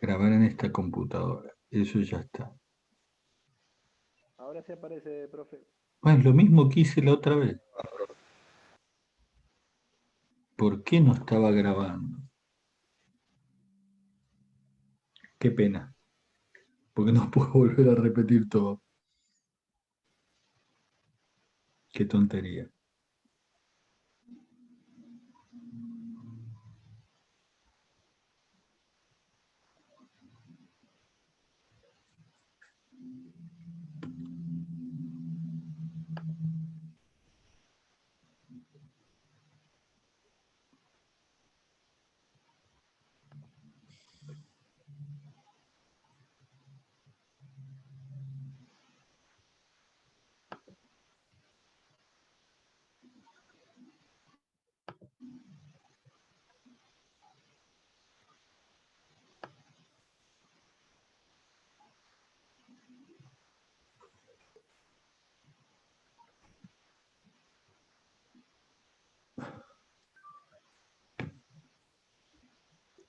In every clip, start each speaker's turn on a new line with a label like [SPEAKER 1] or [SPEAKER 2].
[SPEAKER 1] grabar en esta computadora. Eso ya está.
[SPEAKER 2] Ahora sí aparece, profe.
[SPEAKER 1] Bueno, lo mismo que hice la otra vez. ¿Por qué no estaba grabando? Qué pena, porque no puedo volver a repetir todo. Qué tontería.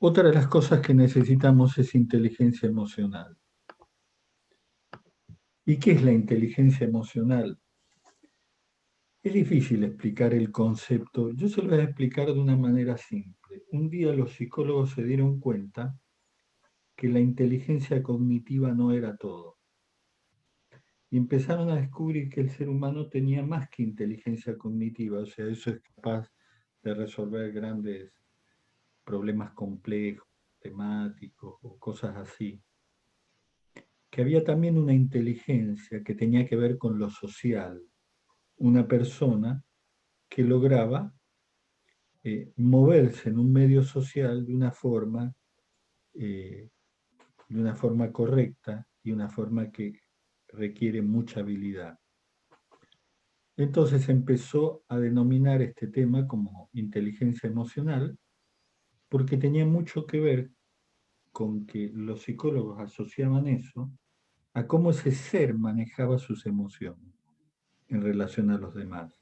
[SPEAKER 1] Otra de las cosas que necesitamos es inteligencia emocional. ¿Y qué es la inteligencia emocional? Es difícil explicar el concepto. Yo se lo voy a explicar de una manera simple. Un día los psicólogos se dieron cuenta que la inteligencia cognitiva no era todo. Y empezaron a descubrir que el ser humano tenía más que inteligencia cognitiva, o sea, eso es capaz de resolver grandes problemas complejos, temáticos o cosas así. Que había también una inteligencia que tenía que ver con lo social, una persona que lograba moverse en un medio social de una forma correcta y una forma que requiere mucha habilidad. Entonces empezó a denominar este tema como inteligencia emocional porque tenía mucho que ver con que los psicólogos asociaban eso a cómo ese ser manejaba sus emociones en relación a los demás.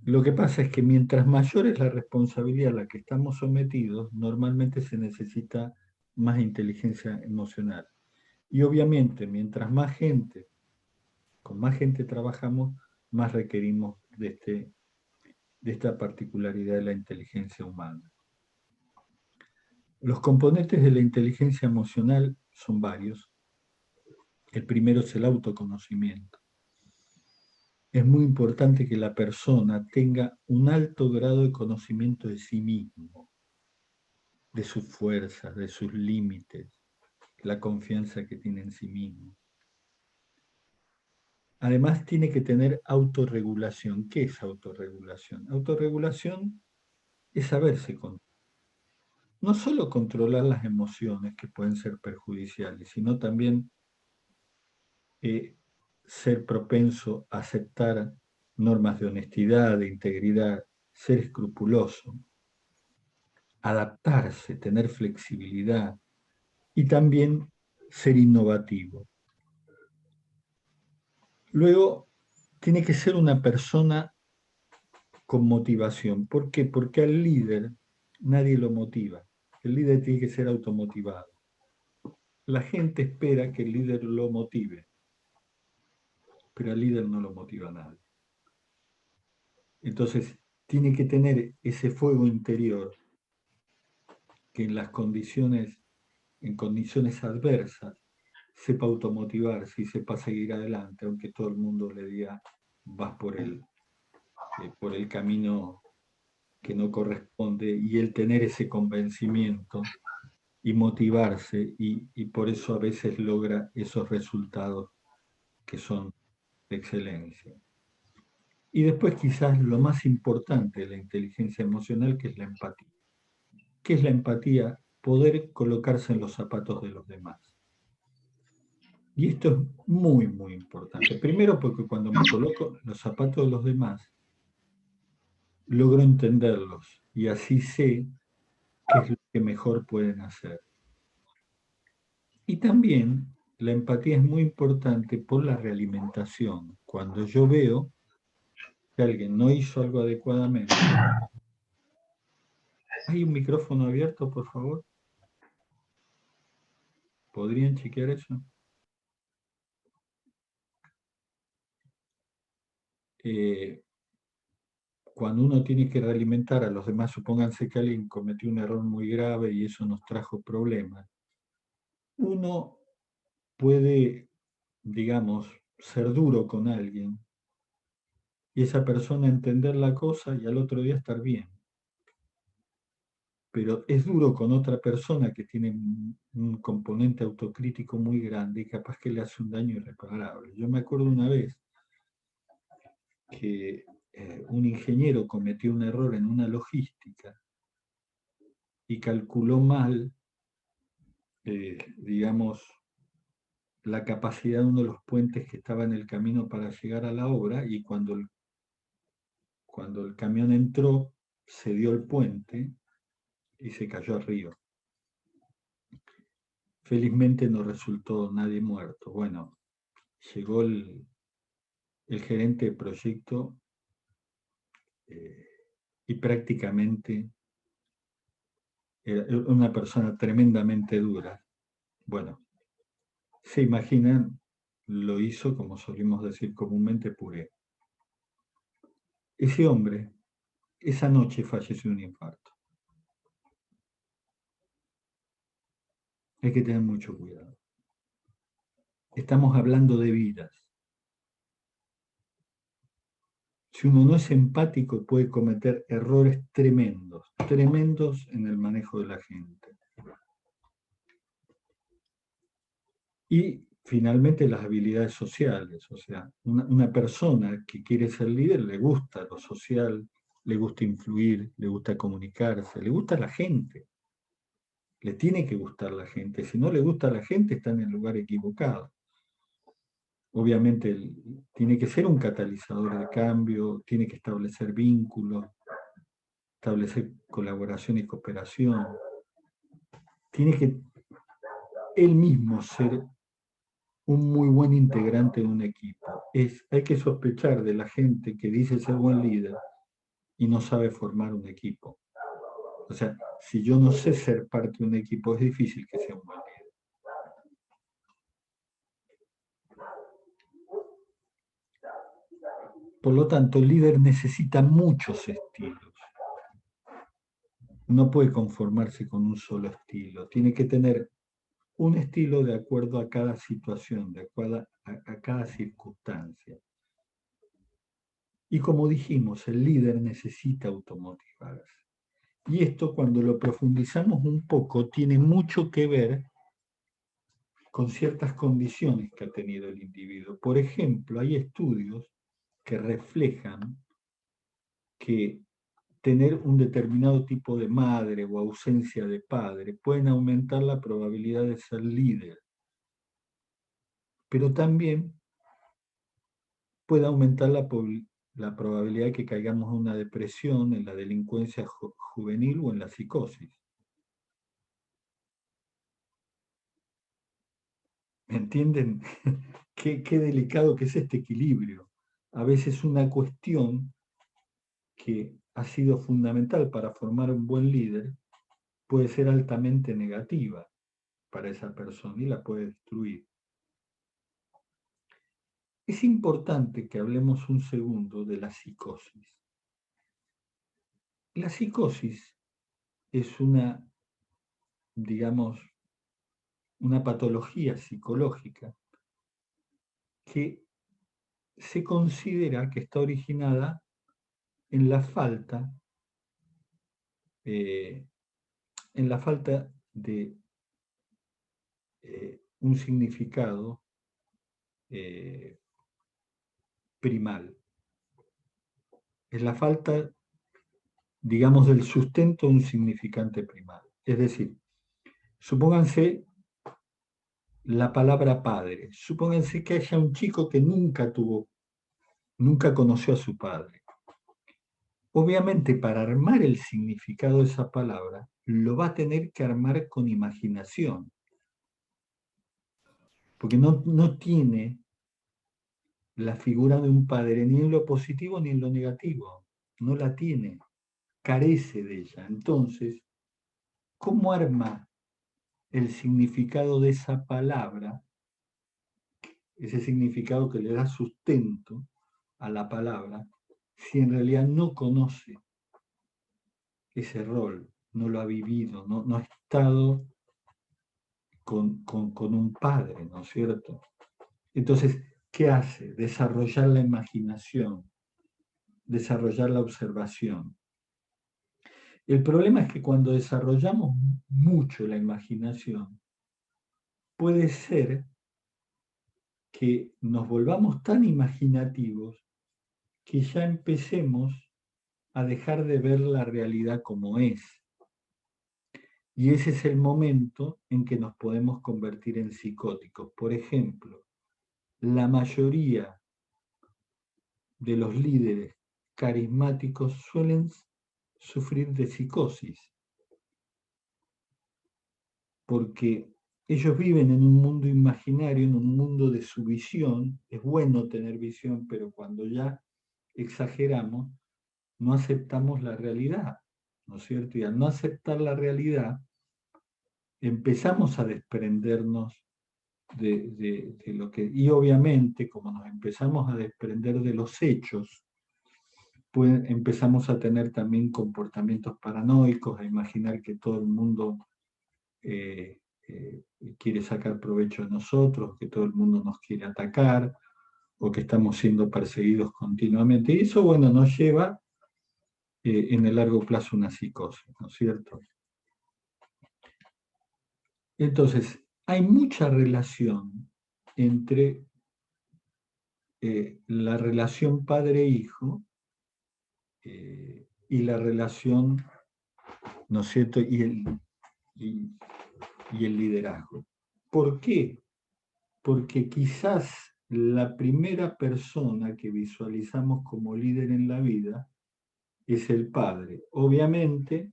[SPEAKER 1] Lo que pasa es que mientras mayor es la responsabilidad a la que estamos sometidos, normalmente se necesita más inteligencia emocional. Y obviamente, mientras más gente, con más gente trabajamos, más requerimos de esta particularidad de la inteligencia humana. Los componentes de la inteligencia emocional son varios. El primero es el autoconocimiento. Es muy importante que la persona tenga un alto grado de conocimiento de sí mismo, de sus fuerzas, de sus límites, la confianza que tiene en sí mismo. Además, tiene que tener autorregulación. ¿Qué es autorregulación? Autorregulación es saberse controlar. No solo controlar las emociones que pueden ser perjudiciales, sino también ser propenso a aceptar normas de honestidad, de integridad, ser escrupuloso, adaptarse, tener flexibilidad y también ser innovativo. Luego, tiene que ser una persona con motivación. ¿Por qué? Porque al líder nadie lo motiva. El líder tiene que ser automotivado. La gente espera que el líder lo motive, pero al líder no lo motiva a nadie. Entonces, tiene que tener ese fuego interior que en condiciones adversas, sepa automotivarse y sepa seguir adelante, aunque todo el mundo le diga, vas por el camino que no corresponde, y el tener ese convencimiento y motivarse, y por eso a veces logra esos resultados que son de excelencia. Y después quizás lo más importante de la inteligencia emocional, que es la empatía. ¿Qué es la empatía? Poder colocarse en los zapatos de los demás. Y esto es muy, muy importante. Primero porque cuando me coloco en los zapatos de los demás, logro entenderlos y así sé qué es lo que mejor pueden hacer. Y también la empatía es muy importante por la realimentación. Cuando yo veo que alguien no hizo algo adecuadamente, ¿hay un micrófono abierto, por favor? ¿Podrían chequear eso? Cuando uno tiene que realimentar a los demás, supónganse que alguien cometió un error muy grave y eso nos trajo problemas, uno puede, digamos, ser duro con alguien y esa persona entender la cosa y al otro día estar bien. Pero es duro con otra persona que tiene un componente autocrítico muy grande y capaz que le hace un daño irreparable. Yo me acuerdo una vez que un ingeniero cometió un error en una logística y calculó mal, digamos, la capacidad de uno de los puentes que estaba en el camino para llegar a la obra y cuando el camión entró, se dio el puente y se cayó al río. Felizmente no resultó nadie muerto. Bueno, llegó el gerente de proyecto y prácticamente era una persona tremendamente dura. Bueno, se imaginan, lo hizo, como solemos decir comúnmente, puré. Ese hombre, esa noche falleció de un infarto. Hay que tener mucho cuidado. Estamos hablando de vidas. Si uno no es empático, puede cometer errores tremendos, tremendos en el manejo de la gente. Y finalmente las habilidades sociales, o sea, una persona que quiere ser líder le gusta lo social, le gusta influir, le gusta comunicarse, le gusta la gente, le tiene que gustar la gente. Si no le gusta la gente, está en el lugar equivocado. Obviamente tiene que ser un catalizador de cambio, tiene que establecer vínculos, establecer colaboración y cooperación, tiene que él mismo ser un muy buen integrante de un equipo. Hay que sospechar de la gente que dice ser buen líder y no sabe formar un equipo. O sea, si yo no sé ser parte de un equipo, es difícil que sea un buen líder. Por lo tanto, el líder necesita muchos estilos. No puede conformarse con un solo estilo. Tiene que tener un estilo de acuerdo a cada situación, de acuerdo a cada circunstancia. Y como dijimos, el líder necesita automotivarse. Y esto, cuando lo profundizamos un poco, tiene mucho que ver con ciertas condiciones que ha tenido el individuo. Por ejemplo, hay estudios que reflejan que tener un determinado tipo de madre o ausencia de padre pueden aumentar la probabilidad de ser líder, pero también puede aumentar la probabilidad de que caigamos en una depresión, en la delincuencia juvenil o en la psicosis. ¿Me entienden? Qué delicado que es este equilibrio. A veces una cuestión que ha sido fundamental para formar un buen líder puede ser altamente negativa para esa persona y la puede destruir. Es importante que hablemos un segundo de la psicosis. La psicosis es digamos, una patología psicológica que se considera que está originada en la falta, eh, en la falta de un significado primal. Es la falta, digamos, del sustento de un significante primal. Es decir, supónganse la palabra padre. Supónganse que haya un chico que nunca conoció a su padre. Obviamente, para armar el significado de esa palabra, lo va a tener que armar con imaginación, porque no tiene la figura de un padre ni en lo positivo ni en lo negativo, no la tiene, carece de ella. Entonces, ¿cómo arma el significado de esa palabra, ese significado que le da sustento a la palabra, si en realidad no conoce ese rol, no lo ha vivido, no ha estado con un padre, ¿no es cierto? Entonces, ¿qué hace? Desarrollar la imaginación, desarrollar la observación. El problema es que cuando desarrollamos mucho la imaginación, puede ser que nos volvamos tan imaginativos que ya empecemos a dejar de ver la realidad como es. Y ese es el momento en que nos podemos convertir en psicóticos. Por ejemplo, la mayoría de los líderes carismáticos suelen sufrir de psicosis, porque ellos viven en un mundo imaginario, en un mundo de su visión. Es bueno tener visión, pero cuando ya exageramos, no aceptamos la realidad, ¿no es cierto? Y al no aceptar la realidad, empezamos a desprendernos de lo que... Y obviamente, como nos empezamos a desprender de los hechos, pues empezamos a tener también comportamientos paranoicos, a imaginar que todo el mundo eh, eh, quiere sacar provecho de nosotros, que todo el mundo nos quiere atacar, o que estamos siendo perseguidos continuamente. Y eso, bueno, nos lleva en el largo plazo una psicosis, ¿no es cierto? Entonces, hay mucha relación entre la relación padre-hijo y la relación, ¿no es cierto?, y, y el liderazgo. ¿Por qué? Porque quizás la primera persona que visualizamos como líder en la vida es el padre. Obviamente,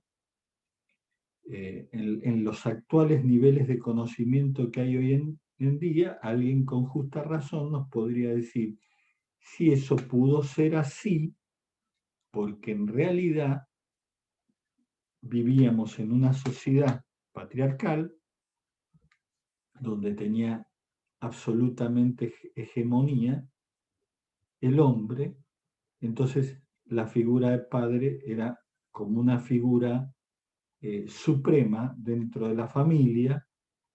[SPEAKER 1] en los actuales niveles de conocimiento que hay hoy en día, alguien con justa razón nos podría decir si eso pudo ser así, porque en realidad vivíamos en una sociedad patriarcal donde tenía absolutamente hegemonía el hombre. Entonces la figura de padre era como una figura suprema dentro de la familia.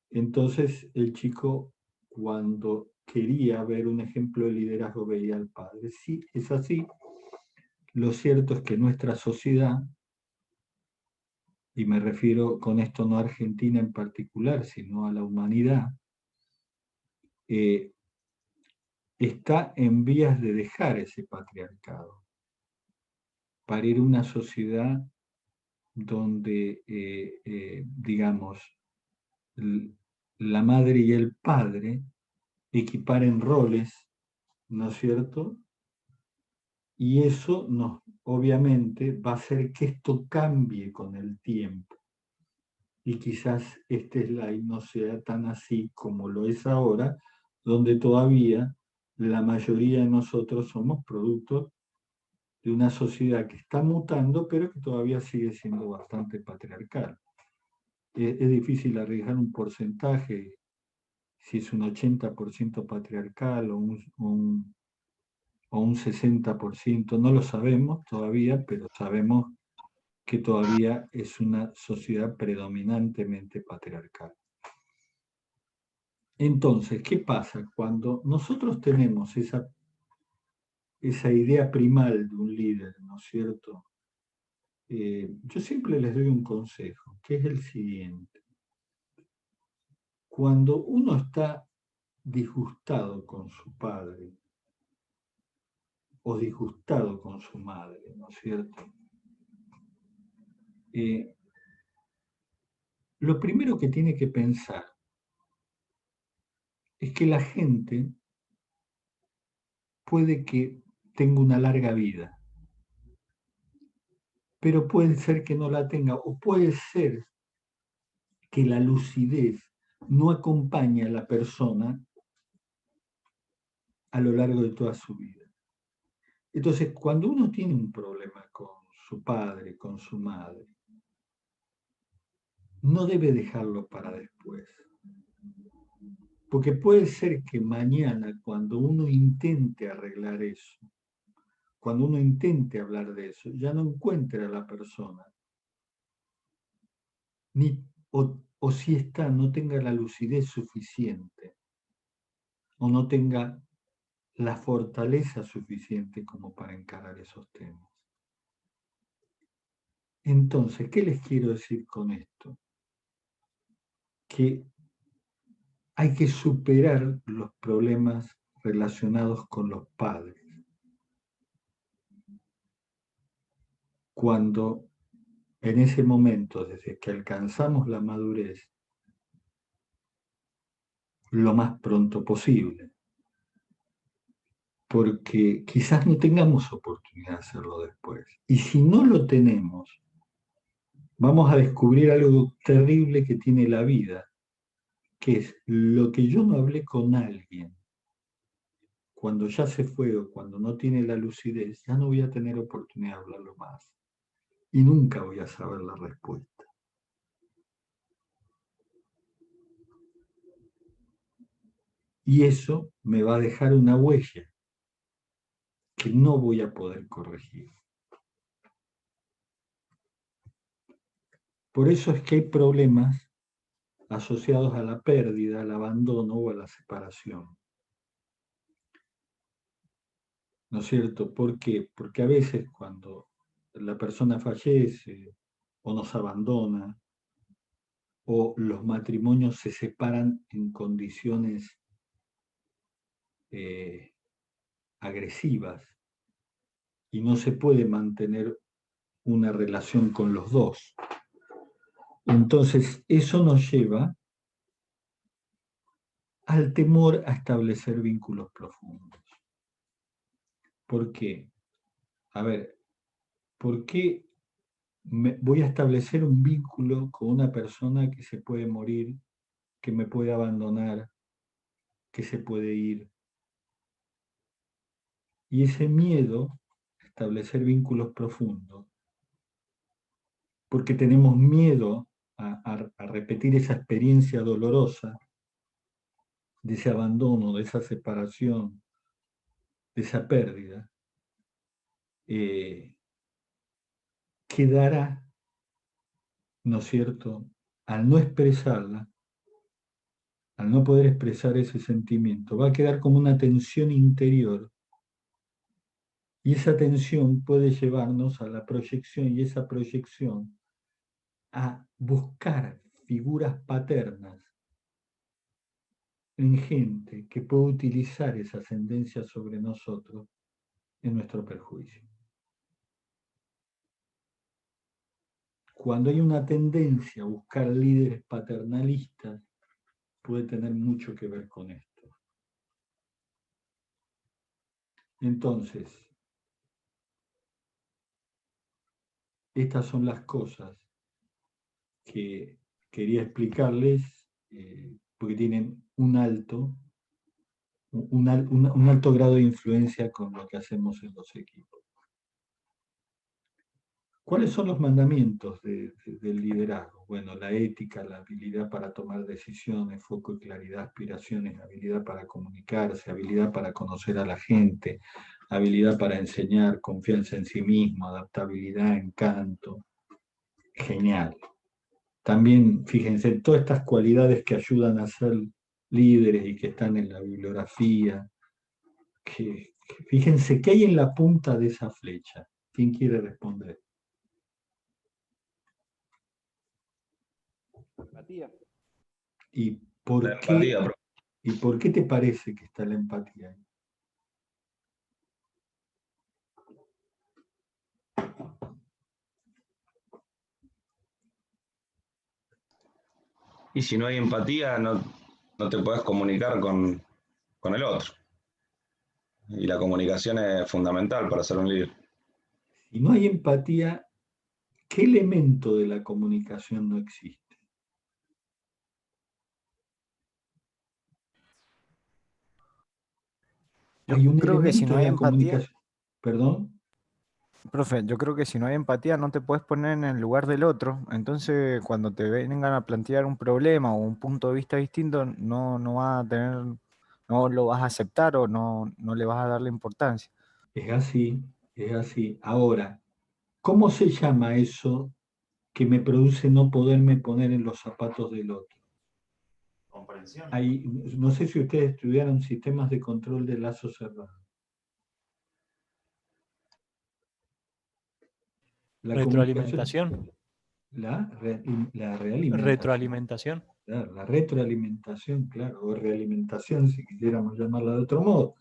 [SPEAKER 1] Entonces el chico, cuando quería ver un ejemplo de liderazgo, veía al padre. Sí, es así. Lo cierto es que nuestra sociedad, y me refiero con esto no a Argentina en particular, sino a la humanidad, eh, está en vías de dejar ese patriarcado para ir a una sociedad donde, digamos, la madre y el padre equiparen roles, ¿no es cierto? Y eso obviamente va a hacer que esto cambie con el tiempo. Y quizás este slide no sea tan así como lo es ahora, donde todavía la mayoría de nosotros somos productos de una sociedad que está mutando, pero que todavía sigue siendo bastante patriarcal. Es difícil arriesgar un porcentaje, si es un 80% patriarcal o un 60%, no lo sabemos todavía, pero sabemos que todavía es una sociedad predominantemente patriarcal. Entonces, ¿qué pasa? Cuando nosotros tenemos esa idea primal de un líder, ¿no es cierto? Yo siempre les doy un consejo, que es el siguiente. Cuando uno está disgustado con su padre o disgustado con su madre, ¿no es cierto? Lo primero que tiene que pensar es que la gente puede que tenga una larga vida, pero puede ser que no la tenga, o puede ser que la lucidez no acompañe a la persona a lo largo de toda su vida. Entonces, cuando uno tiene un problema con su padre, con su madre, no debe dejarlo para después. Porque puede ser que mañana, cuando uno intente arreglar eso, cuando uno intente hablar de eso, ya no encuentre a la persona, ni, o si está, no tenga la lucidez suficiente, o no tenga la fortaleza suficiente como para encarar esos temas. Entonces, ¿qué les quiero decir con esto? Que hay que superar los problemas relacionados con los padres. Cuando en ese momento, desde que alcanzamos la madurez, lo más pronto posible, porque quizás no tengamos oportunidad de hacerlo después. Y si no lo tenemos, vamos a descubrir algo terrible que tiene la vida, que es lo que yo no hablé con alguien. Cuando ya se fue o cuando no tiene la lucidez, ya no voy a tener oportunidad de hablarlo más. Y nunca voy a saber la respuesta. Y eso me va a dejar una huella que no voy a poder corregir. Por eso es que hay problemas asociados a la pérdida, al abandono o a la separación. ¿No es cierto? ¿Por qué? Porque a veces cuando la persona fallece o nos abandona o los matrimonios se separan en condiciones agresivas y no se puede mantener una relación con los dos. Entonces, eso nos lleva al temor a establecer vínculos profundos. ¿Por qué? A ver, ¿por qué voy a establecer un vínculo con una persona que se puede morir, que me puede abandonar, que se puede ir? Y ese miedo a establecer vínculos profundos, porque tenemos miedo a repetir esa experiencia dolorosa de ese abandono, de esa separación, de esa pérdida, quedará, ¿no es cierto?, al no expresarla, al no poder expresar ese sentimiento, va a quedar como una tensión interior y esa tensión puede llevarnos a la proyección y esa proyección a buscar figuras paternas en gente que puede utilizar esa ascendencia sobre nosotros en nuestro perjuicio. Cuando hay una tendencia a buscar líderes paternalistas, puede tener mucho que ver con esto. Entonces, estas son las cosas que quería explicarles porque tienen un alto grado de influencia con lo que hacemos en los equipos. ¿Cuáles son los mandamientos del liderazgo? Bueno, la ética, la habilidad para tomar decisiones, foco y claridad, aspiraciones, habilidad para comunicarse, habilidad para conocer a la gente, habilidad para enseñar, confianza en sí mismo, adaptabilidad, encanto. Genial. También, fíjense, todas estas cualidades que ayudan a ser líderes y que están en la bibliografía, fíjense, ¿qué hay en la punta de esa flecha? ¿Quién quiere responder?
[SPEAKER 2] Empatía.
[SPEAKER 1] ¿Y por qué, ¿y por qué te parece que está la empatía ahí?
[SPEAKER 3] Y si no hay empatía, no te puedes comunicar con el otro. Y la comunicación es fundamental para ser un líder.
[SPEAKER 1] Si no hay empatía, ¿qué elemento de la comunicación no existe?
[SPEAKER 2] Yo
[SPEAKER 1] Hay un
[SPEAKER 2] creo que si
[SPEAKER 1] elemento
[SPEAKER 2] no
[SPEAKER 1] de
[SPEAKER 2] hay
[SPEAKER 1] la
[SPEAKER 2] empatía,
[SPEAKER 1] comunicación, perdón.
[SPEAKER 2] Profe, yo creo que si no hay empatía no te puedes poner en el lugar del otro. Entonces, cuando te vengan a plantear un problema o un punto de vista distinto, no vas a tener, no lo vas a aceptar o no le vas a dar la importancia.
[SPEAKER 1] Es así, es así. Ahora, ¿cómo se llama eso que me produce no poderme poner en los zapatos del otro?
[SPEAKER 4] Comprensión.
[SPEAKER 1] Hay, no sé si ustedes estudiaron sistemas de control de lazos cerrados. La comunicación,
[SPEAKER 4] Retroalimentación.
[SPEAKER 1] la realimentación,
[SPEAKER 4] Retroalimentación.
[SPEAKER 1] claro, la retroalimentación, claro, o realimentación, si quisiéramos llamarla de otro modo.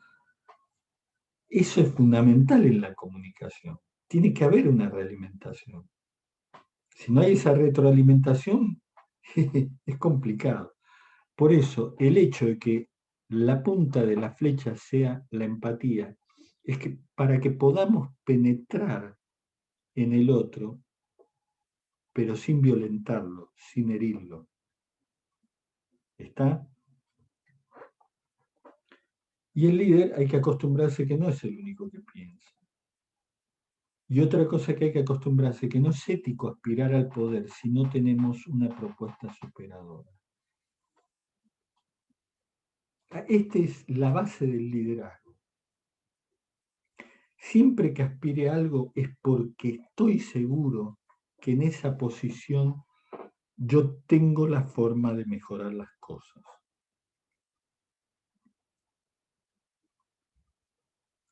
[SPEAKER 1] Eso es fundamental en la comunicación. Tiene que haber una realimentación. Si no hay esa retroalimentación, es complicado. Por eso, el hecho de que la punta de la flecha sea la empatía, es que para que podamos penetrar en el otro, pero sin violentarlo, sin herirlo. ¿Está? Y el líder hay que acostumbrarse que no es el único que piensa. Y otra cosa que hay que acostumbrarse, que no es ético aspirar al poder si no tenemos una propuesta superadora. Esta es la base del liderazgo. Siempre que aspire a algo es porque estoy seguro que en esa posición yo tengo la forma de mejorar las cosas.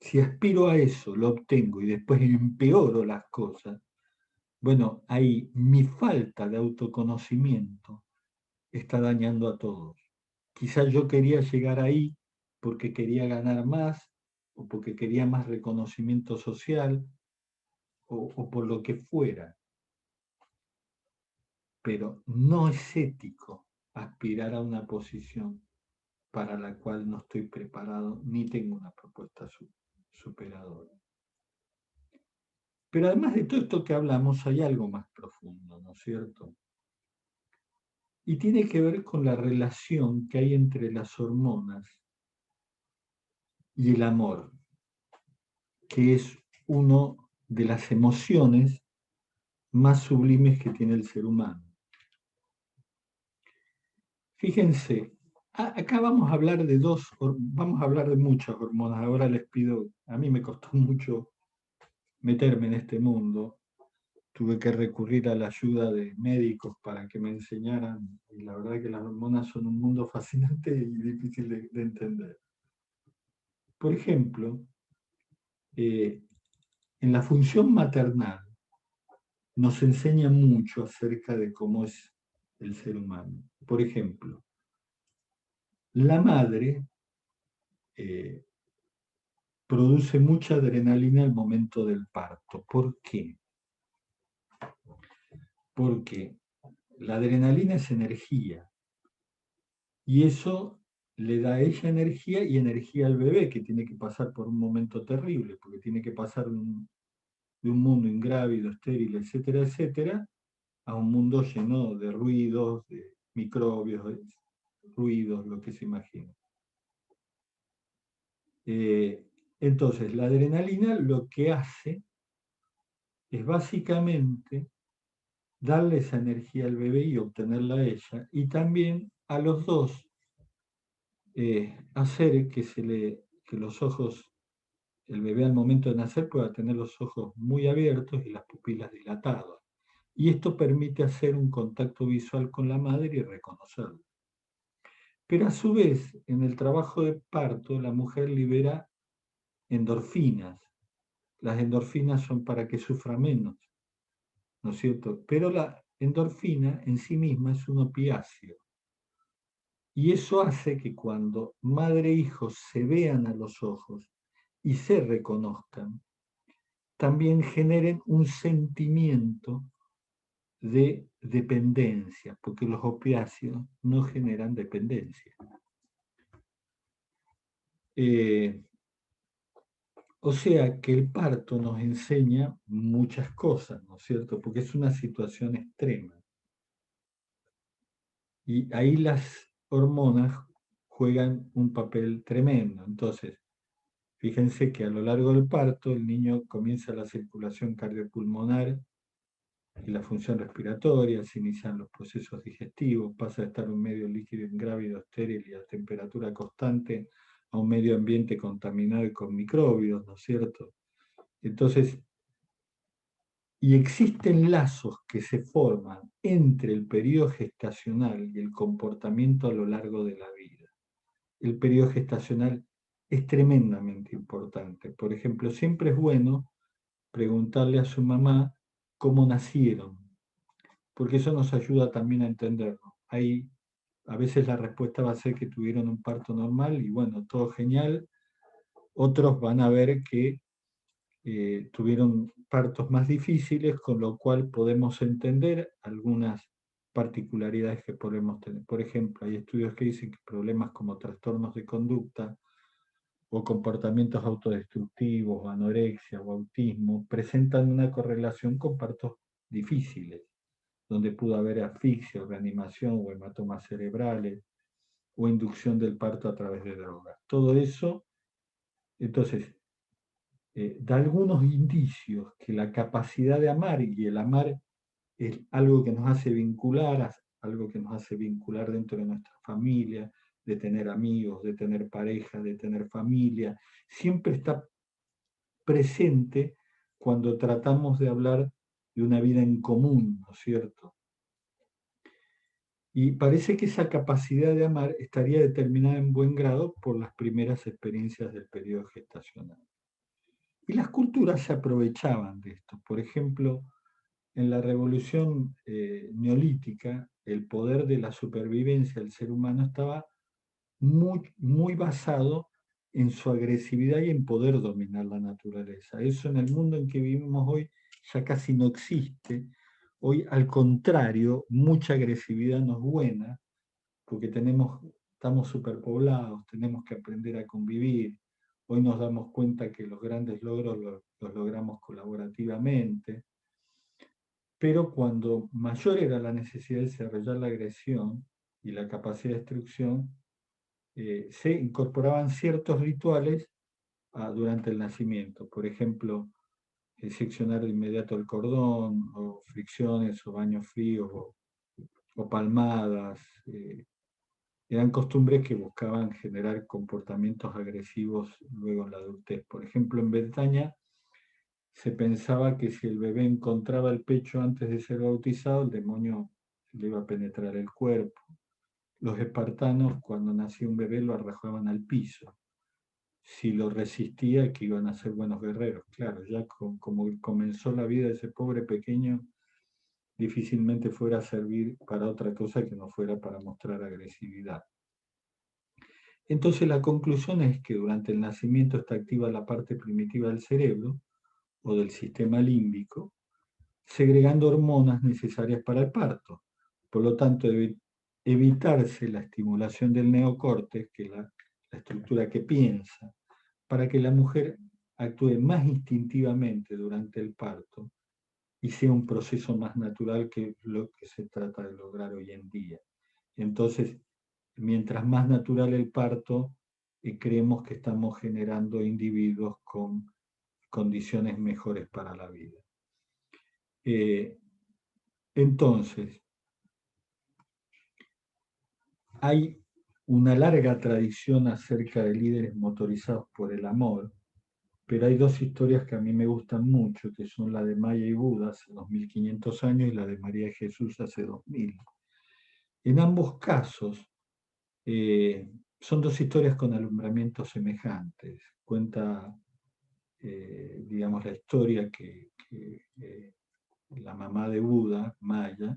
[SPEAKER 1] Si aspiro a eso, lo obtengo y después empeoro las cosas, bueno, ahí mi falta de autoconocimiento está dañando a todos. Quizás yo quería llegar ahí porque quería ganar más o porque quería más reconocimiento social o por lo que fuera, pero no es ético aspirar a una posición para la cual no estoy preparado ni tengo una propuesta superadora. Pero además de todo esto que hablamos, hay algo más profundo, ¿no es cierto? Y tiene que ver con la relación que hay entre las hormonas y el amor, que es una de las emociones más sublimes que tiene el ser humano. Fíjense, acá vamos a hablar de vamos a hablar de muchas hormonas. Ahora les pido, a mí me costó mucho meterme en este mundo. Tuve que recurrir a la ayuda de médicos para que me enseñaran. Y la verdad que las hormonas son un mundo fascinante y difícil de entender. Por ejemplo, en la función maternal nos enseña mucho acerca de cómo es el ser humano. Por ejemplo, la madre produce mucha adrenalina al momento del parto. ¿Por qué? Porque la adrenalina es energía y eso le da a ella energía y energía al bebé que tiene que pasar por un momento terrible, porque tiene que pasar de un mundo ingrávido, estéril, etcétera, etcétera, a un mundo lleno de ruidos, de microbios, de ruidos, lo que se imagina. Entonces, la adrenalina lo que hace es básicamente darle esa energía al bebé y obtenerla a ella, y también a los dos hacer que los ojos, el bebé al momento de nacer pueda tener los ojos muy abiertos y las pupilas dilatadas. Y esto permite hacer un contacto visual con la madre y reconocerla. Pero a su vez, en el trabajo de parto, la mujer libera endorfinas. Las endorfinas son para que sufra menos, ¿no es cierto? Pero la endorfina en sí misma es un opiáceo. Y eso hace que cuando madre e hijo se vean a los ojos y se reconozcan, también generen un sentimiento de dependencia, porque los opiáceos no generan dependencia. O sea que el parto nos enseña muchas cosas, ¿no es cierto? Porque es una situación extrema. Y ahí las hormonas juegan un papel tremendo. Entonces, Fíjense que a lo largo del parto el niño comienza la circulación cardiopulmonar y la función respiratoria, se inician los procesos digestivos, pasa de estar en un medio líquido ingrávido, estéril y a temperatura constante a un medio ambiente contaminado y con microbios, ¿no es cierto? Entonces, y existen lazos que se forman entre el periodo gestacional y el comportamiento a lo largo de la vida. El periodo gestacional es tremendamente importante. Por ejemplo, siempre es bueno preguntarle a su mamá cómo nacieron, porque eso nos ayuda también a entenderlo. Ahí a veces la respuesta va a ser que tuvieron un parto normal y bueno, todo genial. Otros van a ver que tuvieron partos más difíciles, con lo cual podemos entender algunas particularidades que podemos tener. Por ejemplo, hay estudios que dicen que problemas como trastornos de conducta o comportamientos autodestructivos, o anorexia o autismo, presentan una correlación con partos difíciles, donde pudo haber asfixia, reanimación o hematomas cerebrales, o inducción del parto a través de drogas. Todo eso, entonces, da algunos indicios que la capacidad de amar, y el amar es algo que nos hace vincular, algo que nos hace vincular dentro de nuestra familia, de tener amigos, de tener pareja, de tener familia, siempre está presente cuando tratamos de hablar de una vida en común, ¿no es cierto? Y parece que esa capacidad de amar estaría determinada en buen grado por las primeras experiencias del periodo gestacional. Y las culturas se aprovechaban de esto. Por ejemplo, en la revolución neolítica, el poder de la supervivencia del ser humano estaba muy basado en su agresividad y en poder dominar la naturaleza. Eso en el mundo en que vivimos hoy ya casi no existe. Hoy, al contrario, mucha agresividad no es buena, porque estamos superpoblados, tenemos que aprender a convivir. Hoy nos damos cuenta que los grandes logros los logramos colaborativamente, pero cuando mayor era la necesidad de desarrollar la agresión y la capacidad de destrucción, se incorporaban ciertos rituales durante el nacimiento. Por ejemplo, seccionar de inmediato el cordón, o fricciones, o baños fríos, o palmadas. Eran costumbres que buscaban generar comportamientos agresivos luego en la adultez. Por ejemplo, en Bretaña se pensaba que si el bebé encontraba el pecho antes de ser bautizado, el demonio le iba a penetrar el cuerpo. Los espartanos, cuando nacía un bebé, lo arrojaban al piso. Si lo resistía, que iban a ser buenos guerreros. Claro, ya como comenzó la vida de ese pobre pequeño, difícilmente fuera a servir para otra cosa que no fuera para mostrar agresividad. Entonces la conclusión es que durante el nacimiento está activa la parte primitiva del cerebro, o del sistema límbico, segregando hormonas necesarias para el parto. Por lo tanto, debe evitarse la estimulación del neocórtex, que es la estructura que piensa, para que la mujer actúe más instintivamente durante el parto y sea un proceso más natural, que lo que se trata de lograr hoy en día. Entonces, mientras más natural el parto, creemos que estamos generando individuos con condiciones mejores para la vida. Entonces, hay una larga tradición acerca de líderes motorizados por el amor, pero hay dos historias que a mí me gustan mucho, que son la de Maya y Buda hace 2500 años y la de María y Jesús hace 2000. En ambos casos, son dos historias con alumbramientos semejantes. Cuenta, digamos, la historia que la mamá de Buda, Maya,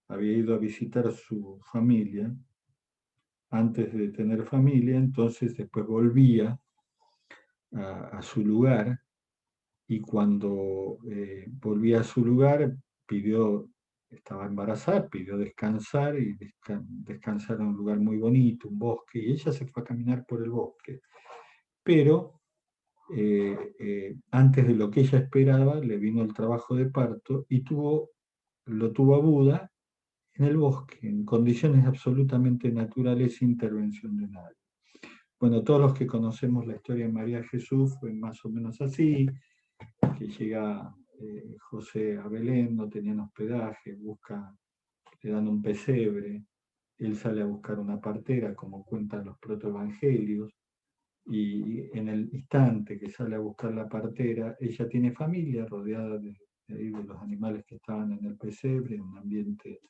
[SPEAKER 1] había ido a visitar a su familia antes de tener familia, entonces después volvía a su lugar, y cuando volvía a su lugar estaba embarazada, pidió descansar, y descansar en un lugar muy bonito, un bosque, y ella se fue a caminar por el bosque. Pero antes de lo que ella esperaba, le vino el trabajo de parto y lo tuvo a Buda en el bosque, en condiciones absolutamente naturales, sin intervención de nadie. Bueno, todos los que conocemos la historia de María Jesús fue más o menos así, que llega José a Belén, no tenían hospedaje, le dan un pesebre, él sale a buscar una partera, como cuentan los protoevangelios, y en el instante que sale a buscar la partera, ella tiene familia rodeada de los animales que estaban en el pesebre, en un ambiente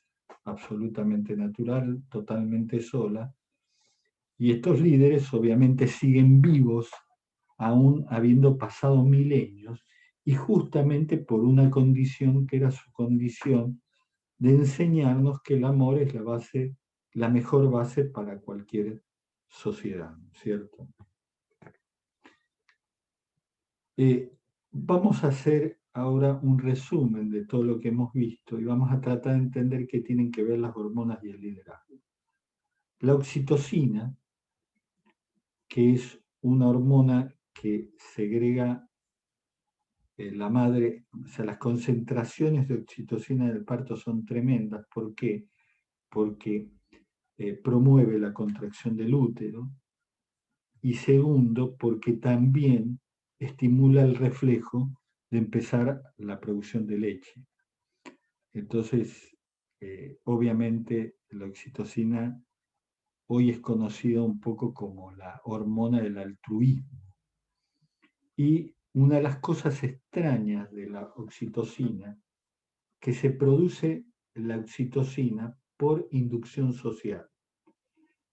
[SPEAKER 1] absolutamente natural, totalmente sola, y estos líderes obviamente siguen vivos, aún habiendo pasado milenios, y justamente por una condición que era su condición de enseñarnos que el amor es la mejor base para cualquier sociedad, ¿cierto? Vamos a hacer ahora un resumen de todo lo que hemos visto y vamos a tratar de entender qué tienen que ver las hormonas y el liderazgo. La oxitocina, que es una hormona que segrega la madre, o sea, las concentraciones de oxitocina del parto son tremendas. ¿Por qué? Porque promueve la contracción del útero, y segundo, porque también estimula el reflejo de empezar la producción de leche. Entonces, obviamente, la oxitocina hoy es conocida un poco como la hormona del altruismo. Y una de las cosas extrañas de la oxitocina, que se produce la oxitocina por inducción social.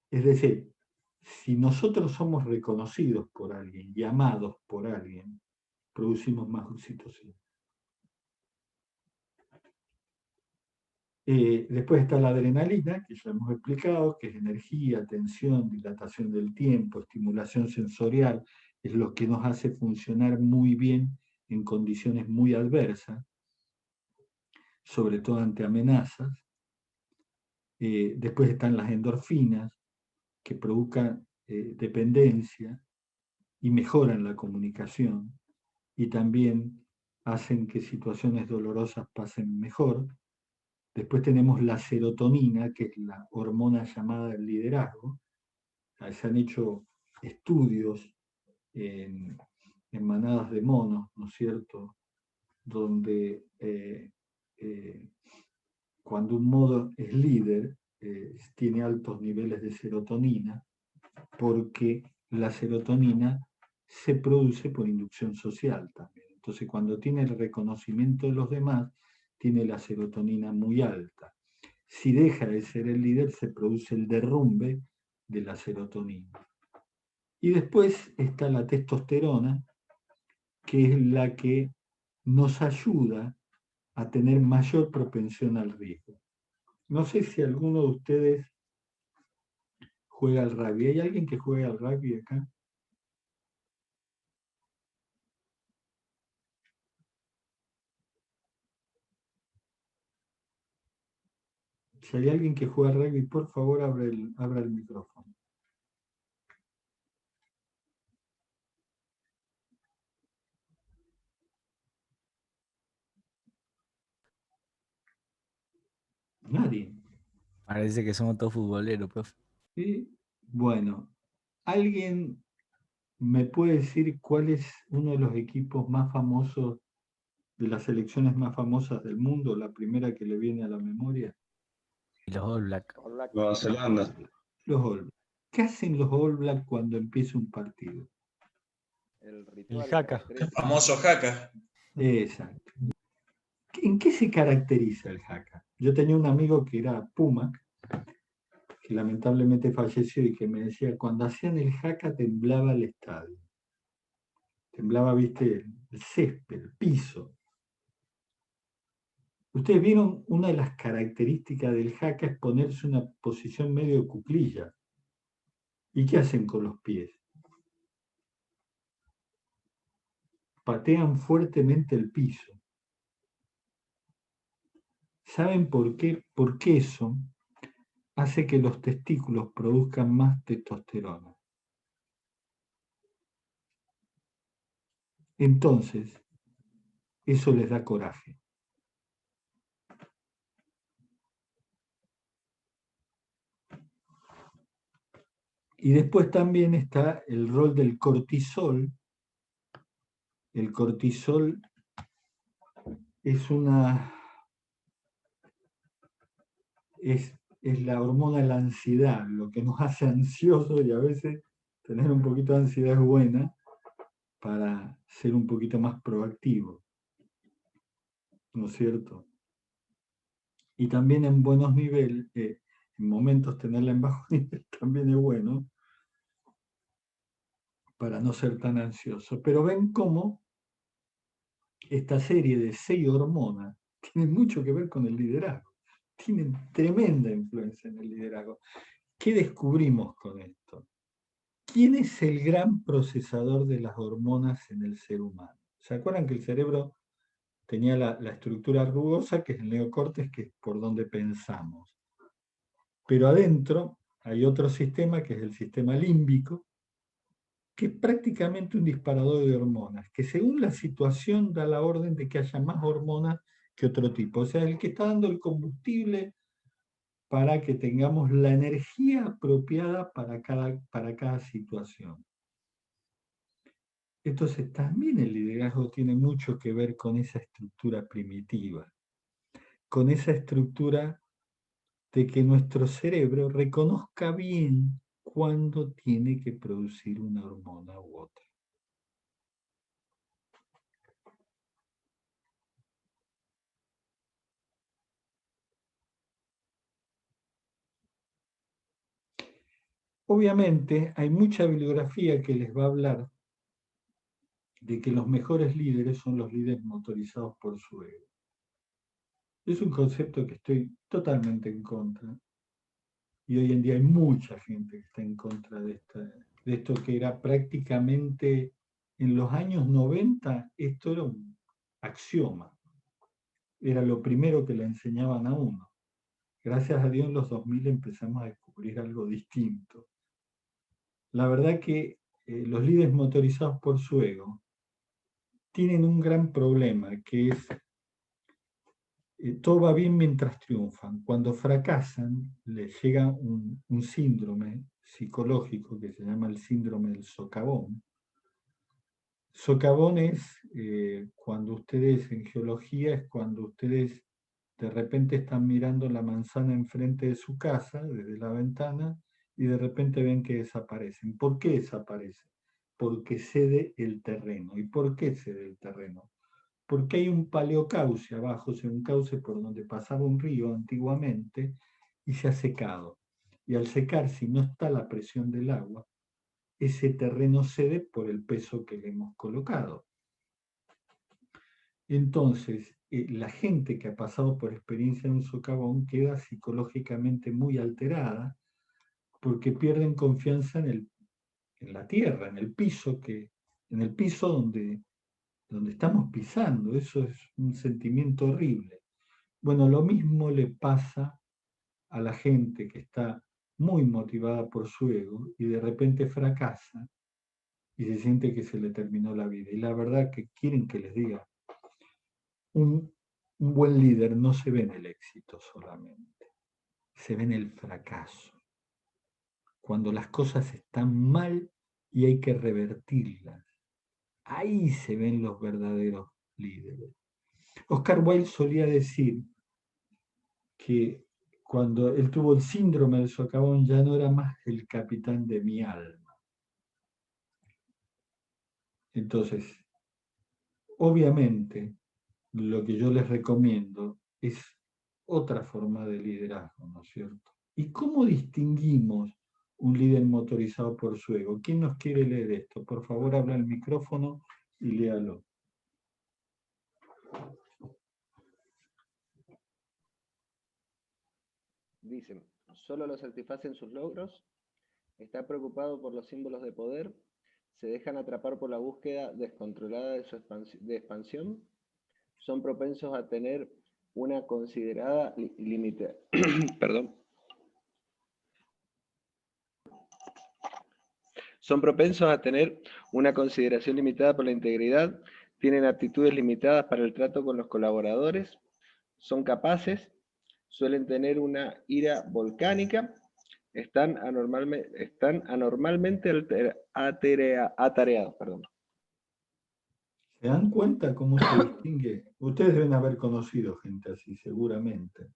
[SPEAKER 1] Es decir, si nosotros somos reconocidos por alguien y amados por alguien, producimos más oxitocina. Después está la adrenalina, que ya hemos explicado, que es energía, tensión, dilatación del tiempo, estimulación sensorial, es lo que nos hace funcionar muy bien en condiciones muy adversas, sobre todo ante amenazas. Después están las endorfinas, que provocan dependencia y mejoran la comunicación, y también hacen que situaciones dolorosas pasen mejor. Después tenemos la serotonina, que es la hormona llamada del liderazgo. Se han hecho estudios en manadas de monos, ¿no es cierto?, donde cuando un mono es líder, tiene altos niveles de serotonina, porque la serotonina se produce por inducción social también. Entonces, cuando tiene el reconocimiento de los demás, tiene la serotonina muy alta. Si deja de ser el líder, se produce el derrumbe de la serotonina. Y después está la testosterona, que es la que nos ayuda a tener mayor propensión al riesgo. No sé si alguno de ustedes juega al rugby. ¿Hay alguien que juegue al rugby acá? Si hay alguien que juega al rugby, por favor, abra el micrófono. Nadie.
[SPEAKER 2] Parece que somos todos futboleros, profe.
[SPEAKER 1] ¿Sí? Bueno, ¿alguien me puede decir cuál es uno de los equipos más famosos, de las selecciones más famosas del mundo, la primera que le viene a la memoria?
[SPEAKER 2] Y los All Black.
[SPEAKER 3] Nueva Zelanda.
[SPEAKER 1] Los All Blacks. ¿Qué hacen los All Blacks cuando empieza un partido?
[SPEAKER 4] El jaca.
[SPEAKER 5] El famoso jaca.
[SPEAKER 1] Exacto. ¿En qué se caracteriza el haka? Yo tenía un amigo que era Puma, que lamentablemente falleció y que me decía, cuando hacían el haka temblaba el estadio. Temblaba, viste, el césped, el piso. Ustedes vieron, una de las características del haka es ponerse una posición medio de cuclilla. ¿Y qué hacen con los pies? Patean fuertemente el piso. ¿Saben por qué? Porque eso hace que los testículos produzcan más testosterona. Entonces, eso les da coraje. Y después también está el rol del cortisol. El cortisol es la hormona de la ansiedad, lo que nos hace ansiosos, y a veces tener un poquito de ansiedad es buena para ser un poquito más proactivo, ¿no es cierto? Y también en buenos niveles, en momentos tenerla en bajo nivel también es bueno, para no ser tan ansioso. Pero ven cómo esta serie de 6 hormonas tiene mucho que ver con el liderazgo, tienen tremenda influencia en el liderazgo. ¿Qué descubrimos con esto? ¿Quién es el gran procesador de las hormonas en el ser humano? ¿Se acuerdan que el cerebro tenía la estructura rugosa, que es el neocórtex, que es por donde pensamos? Pero adentro hay otro sistema, que es el sistema límbico, que es prácticamente un disparador de hormonas, que según la situación da la orden de que haya más hormonas que otro tipo. O sea, el que está dando el combustible para que tengamos la energía apropiada para cada situación. Entonces, también el liderazgo tiene mucho que ver con esa estructura primitiva, con esa estructura de que nuestro cerebro reconozca bien cuándo tiene que producir una hormona u otra. Obviamente, hay mucha bibliografía que les va a hablar de que los mejores líderes son los líderes motorizados por su ego. Es un concepto que estoy totalmente en contra. Y hoy en día hay mucha gente que está en contra de esto que era prácticamente, en los años 90, esto era un axioma. Era lo primero que le enseñaban a uno. Gracias a Dios en los 2000 empezamos a descubrir algo distinto. La verdad que los líderes motorizados por su ego tienen un gran problema, que es todo va bien mientras triunfan. Cuando fracasan, les llega un síndrome psicológico que se llama el síndrome del socavón. Socavón es cuando ustedes, en geología, es cuando ustedes de repente están mirando la manzana enfrente de su casa, desde la ventana, y de repente ven que desaparecen. ¿Por qué desaparecen? Porque cede el terreno. ¿Y por qué cede el terreno? Porque hay un paleocauce abajo, o sea, un cauce por donde pasaba un río antiguamente y se ha secado. Y al secar, si no está la presión del agua, ese terreno cede por el peso que le hemos colocado. Entonces, la gente que ha pasado por experiencia en un socavón queda psicológicamente muy alterada porque pierden confianza en la tierra, en el piso donde estamos pisando. Eso es un sentimiento horrible. Bueno, lo mismo le pasa a la gente que está muy motivada por su ego y de repente fracasa y se siente que se le terminó la vida. Y la verdad que quieren que les diga, un buen líder no se ve en el éxito solamente, se ve en el fracaso. Cuando las cosas están mal y hay que revertirlas, ahí se ven los verdaderos líderes. Oscar Wilde solía decir que cuando él tuvo el síndrome del socavón ya no era más el capitán de mi alma. Entonces, obviamente, lo que yo les recomiendo es otra forma de liderazgo, ¿no es cierto? ¿Y cómo distinguimos un líder motorizado por su ego? ¿Quién nos quiere leer esto? Por favor, abra el micrófono y léalo.
[SPEAKER 4] Dicen, solo lo satisfacen sus logros, está preocupado por los símbolos de poder, se dejan atrapar por la búsqueda descontrolada de expansión, son propensos a tener una considerada límite. Perdón. Son propensos a tener una consideración limitada por la integridad, tienen aptitudes limitadas para el trato con los colaboradores, son capaces, suelen tener una ira volcánica, están anormalmente atareados. Perdón.
[SPEAKER 1] ¿Se dan cuenta cómo se distingue? Ustedes deben haber conocido gente así, seguramente.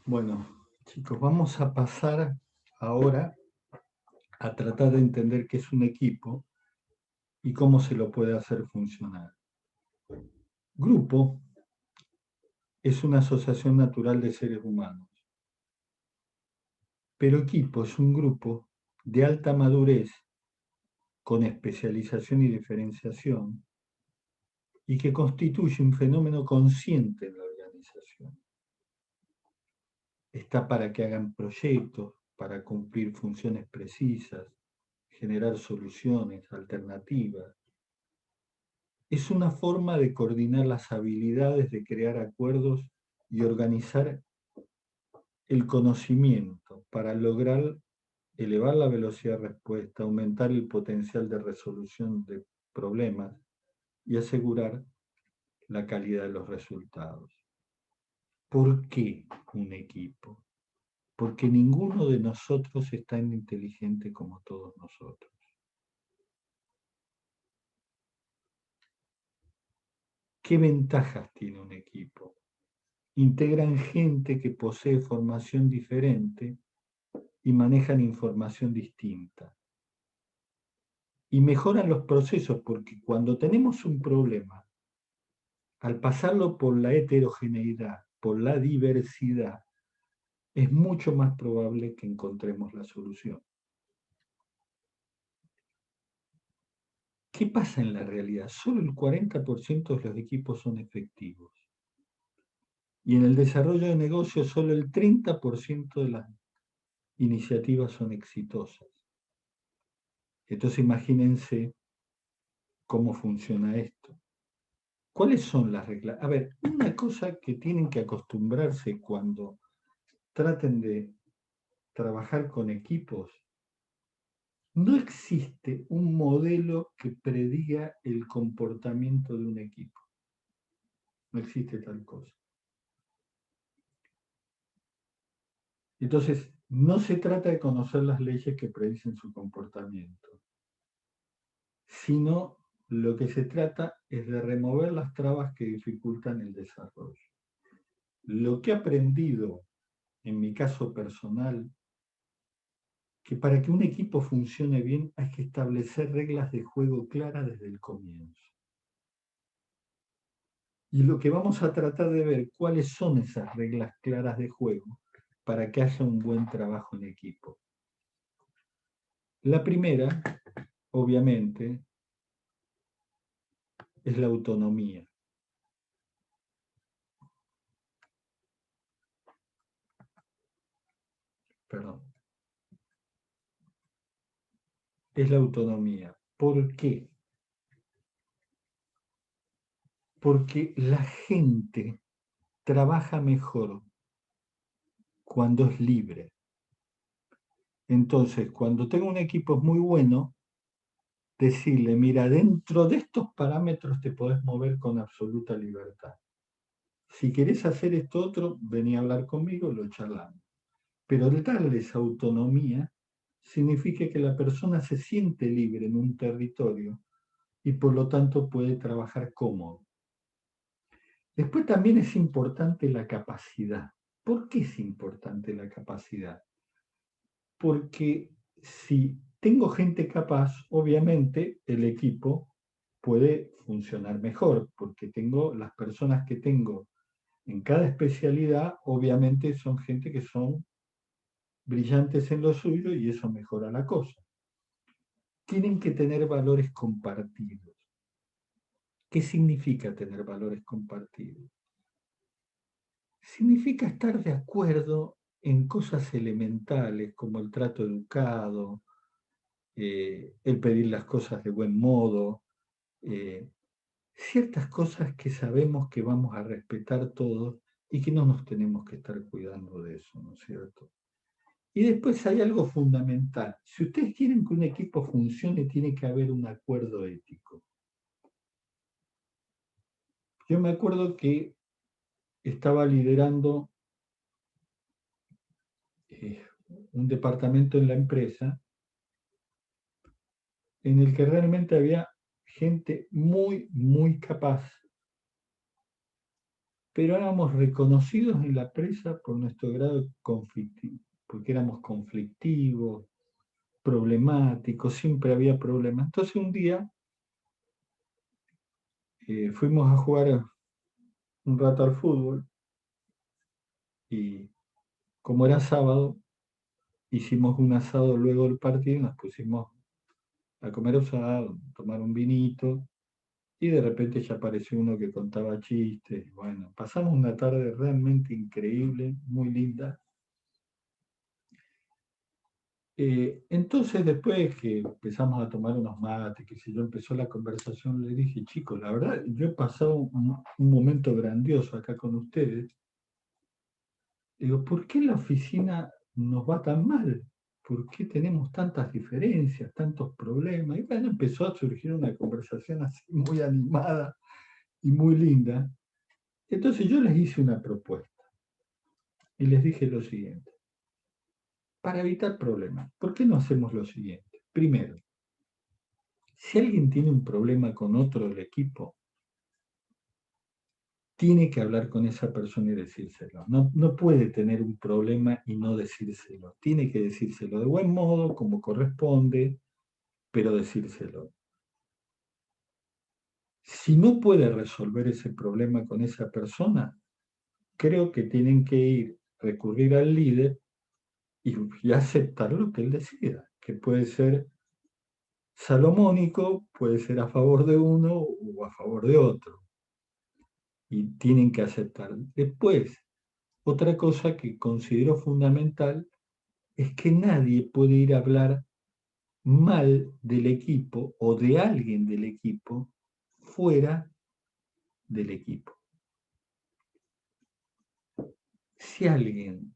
[SPEAKER 1] Bueno, chicos, vamos a pasar ahora a tratar de entender qué es un equipo y cómo se lo puede hacer funcionar. Grupo es una asociación natural de seres humanos, pero equipo es un grupo de alta madurez con especialización y diferenciación y que constituye un fenómeno consciente en la organización. Está para que hagan proyectos, para cumplir funciones precisas, generar soluciones alternativas. Es una forma de coordinar las habilidades de crear acuerdos y organizar el conocimiento para lograr elevar la velocidad de respuesta, aumentar el potencial de resolución de problemas y asegurar la calidad de los resultados. ¿Por qué un equipo? Porque ninguno de nosotros es tan inteligente como todos nosotros. ¿Qué ventajas tiene un equipo? Integran gente que posee formación diferente y manejan información distinta. Y mejoran los procesos porque cuando tenemos un problema, al pasarlo por la heterogeneidad, por la diversidad, es mucho más probable que encontremos la solución. ¿Qué pasa en la realidad? Solo el 40% de los equipos son efectivos. Y en el desarrollo de negocios, solo el 30% iniciativas son exitosas. Entonces imagínense cómo funciona esto. ¿Cuáles son las reglas? A ver, una cosa que tienen que acostumbrarse cuando traten de trabajar con equipos, no existe un modelo que prediga el comportamiento de un equipo. No existe tal cosa. Entonces, no se trata de conocer las leyes que predicen su comportamiento, sino lo que se trata es de remover las trabas que dificultan el desarrollo. Lo que he aprendido, en mi caso personal, que para que un equipo funcione bien hay que establecer reglas de juego claras desde el comienzo. Y lo que vamos a tratar de ver cuáles son esas reglas claras de juego para que haya un buen trabajo en equipo. La primera, obviamente, es la autonomía. Perdón. Es la autonomía. ¿Por qué? Porque la gente trabaja mejor cuando es libre. Entonces, cuando tengo un equipo muy bueno, decirle, mira, dentro de estos parámetros te podés mover con absoluta libertad. Si querés hacer esto otro, vení a hablar conmigo, lo charlamos. Pero el darles autonomía significa que la persona se siente libre en un territorio y por lo tanto puede trabajar cómodo. Después también es importante la capacidad. ¿Por qué es importante la capacidad? Porque si tengo gente capaz, obviamente el equipo puede funcionar mejor, porque tengo las personas que tengo en cada especialidad, obviamente son gente que son brillantes en lo suyo y eso mejora la cosa. Tienen que tener valores compartidos. ¿Qué significa tener valores compartidos? Significa estar de acuerdo en cosas elementales como el trato educado, el pedir las cosas de buen modo, ciertas cosas que sabemos que vamos a respetar todos y que no nos tenemos que estar cuidando de eso, ¿no es cierto? Y después hay algo fundamental. Si ustedes quieren que un equipo funcione, tiene que haber un acuerdo ético. Yo me acuerdo que estaba liderando un departamento en la empresa en el que realmente había gente muy, muy capaz, pero éramos reconocidos en la empresa por nuestro grado conflictivo, porque éramos conflictivos, problemáticos, siempre había problemas. Entonces un día fuimos a jugar un rato al fútbol y como era sábado, hicimos un asado luego del partido y nos pusimos a comer asado, tomar un vinito, y de repente ya apareció uno que contaba chistes. Bueno, pasamos una tarde realmente increíble, muy linda. Entonces, después que empezamos a tomar unos mates, que si yo, empezó la conversación, le dije, chicos, la verdad, yo he pasado un momento grandioso acá con ustedes. Digo, ¿por qué en la oficina nos va tan mal? ¿Por qué tenemos tantas diferencias, tantos problemas? Y bueno, empezó a surgir una conversación así muy animada y muy linda. Entonces yo les hice una propuesta y les dije lo siguiente. Para evitar problemas, ¿por qué no hacemos lo siguiente? Primero, si alguien tiene un problema con otro del equipo, tiene que hablar con esa persona y decírselo. No puede tener un problema y no decírselo. Tiene que decírselo de buen modo, como corresponde, pero decírselo. Si no puede resolver ese problema con esa persona, creo que tienen que recurrir al líder y aceptar lo que él decida, que puede ser salomónico, puede ser a favor de uno o a favor de otro. Y tienen que aceptar. Después, otra cosa que considero fundamental es que nadie puede ir a hablar mal del equipo o de alguien del equipo fuera del equipo. Si a alguien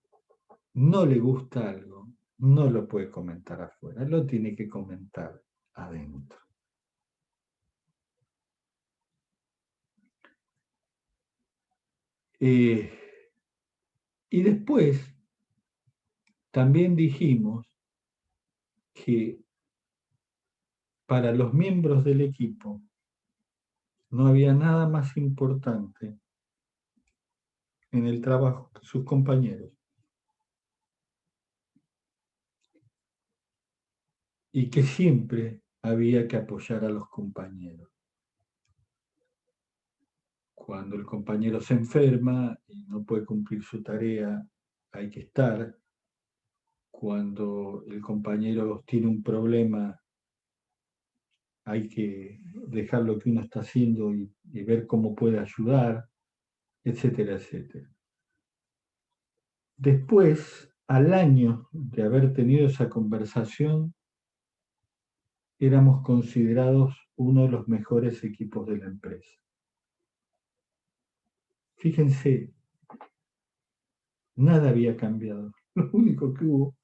[SPEAKER 1] no le gusta algo, no lo puede comentar afuera, lo tiene que comentar adentro. Y después también dijimos que para los miembros del equipo no había nada más importante en el trabajo que sus compañeros. Y que siempre había que apoyar a los compañeros. Cuando el compañero se enferma y no puede cumplir su tarea, hay que estar. Cuando el compañero tiene un problema, hay que dejar lo que uno está haciendo y ver cómo puede ayudar, etcétera, etcétera. Después, al año de haber tenido esa conversación, éramos considerados uno de los mejores equipos de la empresa. Fíjense, nada había cambiado. Lo único que hubo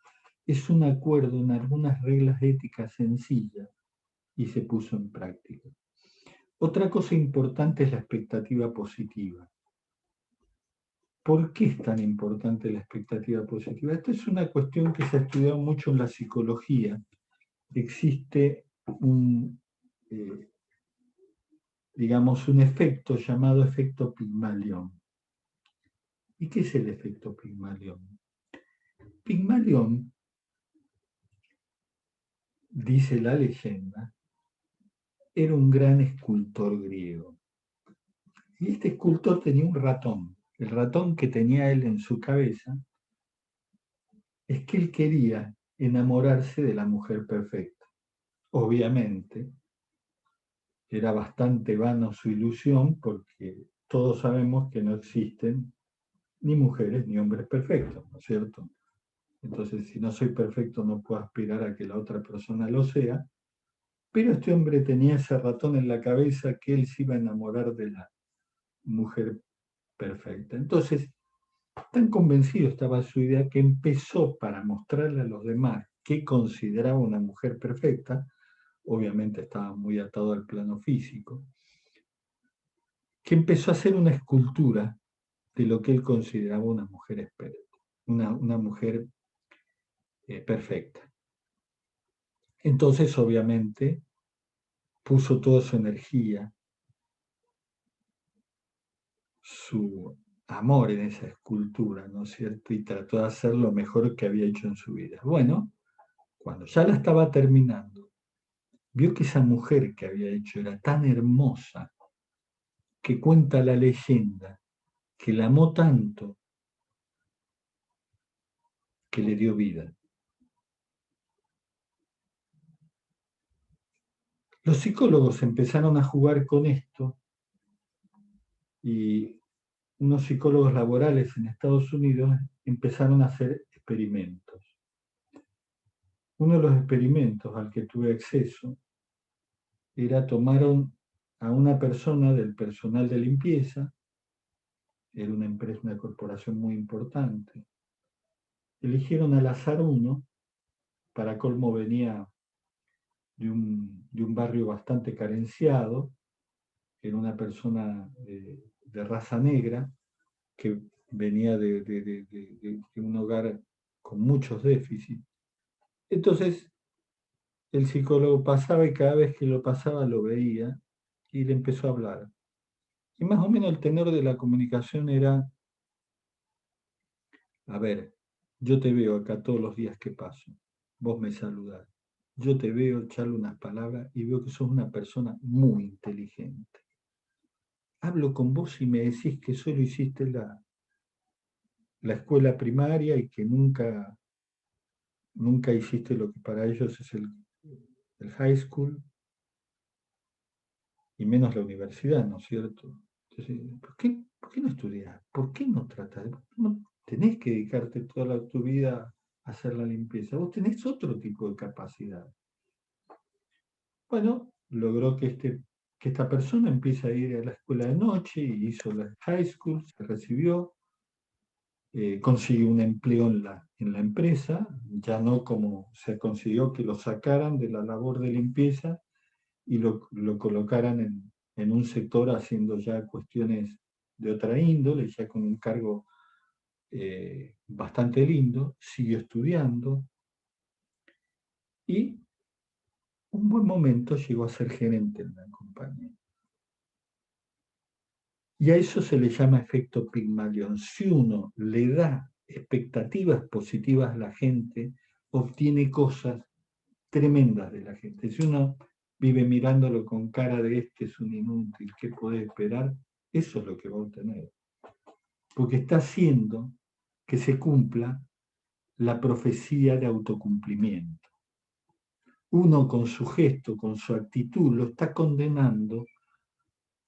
[SPEAKER 1] es un acuerdo en algunas reglas éticas sencillas y se puso en práctica. Otra cosa importante es la expectativa positiva. ¿Por qué es tan importante la expectativa positiva? Esta es una cuestión que se ha estudiado mucho en la psicología. Existe un efecto llamado efecto Pigmalión. ¿Y qué es el efecto Pigmalión? Pigmalión, dice la leyenda, era un gran escultor griego. Y este escultor tenía un ratón. El ratón que tenía él en su cabeza es que él quería enamorarse de la mujer perfecta. Obviamente, era bastante vano su ilusión porque todos sabemos que no existen ni mujeres ni hombres perfectos, ¿no es cierto? Entonces, si no soy perfecto, no puedo aspirar a que la otra persona lo sea. Pero este hombre tenía ese ratón en la cabeza que él se iba a enamorar de la mujer perfecta. Entonces, tan convencido estaba de su idea que empezó, para mostrarle a los demás qué consideraba una mujer perfecta, obviamente estaba muy atado al plano físico, que empezó a hacer una escultura de lo que él consideraba una mujer experta, una mujer perfecta. Entonces, obviamente, puso toda su energía, su amor en esa escultura, ¿no es cierto? Y trató de hacer lo mejor que había hecho en su vida. Bueno, cuando ya la estaba terminando, vio que esa mujer que había hecho era tan hermosa que cuenta la leyenda que la amó tanto que le dio vida. Los psicólogos empezaron a jugar con esto y unos psicólogos laborales en Estados Unidos empezaron a hacer experimentos. Uno de los experimentos al que tuve acceso era tomaron a una persona del personal de limpieza, era una empresa, una corporación muy importante, eligieron al azar uno, para colmo venía de un barrio bastante carenciado, era una persona de raza negra que venía de un hogar con muchos déficits. Entonces, el psicólogo pasaba y cada vez que lo pasaba lo veía y le empezó a hablar. Y más o menos el tenor de la comunicación era: a ver, yo te veo acá todos los días que paso, vos me saludás, yo te veo echarle unas palabras y veo que sos una persona muy inteligente. Hablo con vos y me decís que solo hiciste la escuela primaria y que nunca hiciste lo que para ellos es el high school, y menos la universidad, ¿no es cierto? Entonces, ¿por qué no estudiás? ¿Por qué no tratás? ¿No tenés que dedicarte toda tu vida hacer la limpieza, vos tenés otro tipo de capacidad. Bueno, logró que esta persona empiece a ir a la escuela de noche, y hizo la high school, se recibió, consiguió un empleo en la empresa, ya no como se consiguió que lo sacaran de la labor de limpieza y lo colocaran en un sector haciendo ya cuestiones de otra índole, ya con un cargo bastante lindo, siguió estudiando y un buen momento llegó a ser gerente en la compañía. Y a eso se le llama efecto Pigmalión. Si uno le da expectativas positivas a la gente, obtiene cosas tremendas de la gente. Si uno vive mirándolo con cara de este es un inútil, ¿qué puede esperar? Eso es lo que va a obtener. Porque está haciendo que se cumpla la profecía de autocumplimiento. Uno con su gesto, con su actitud, lo está condenando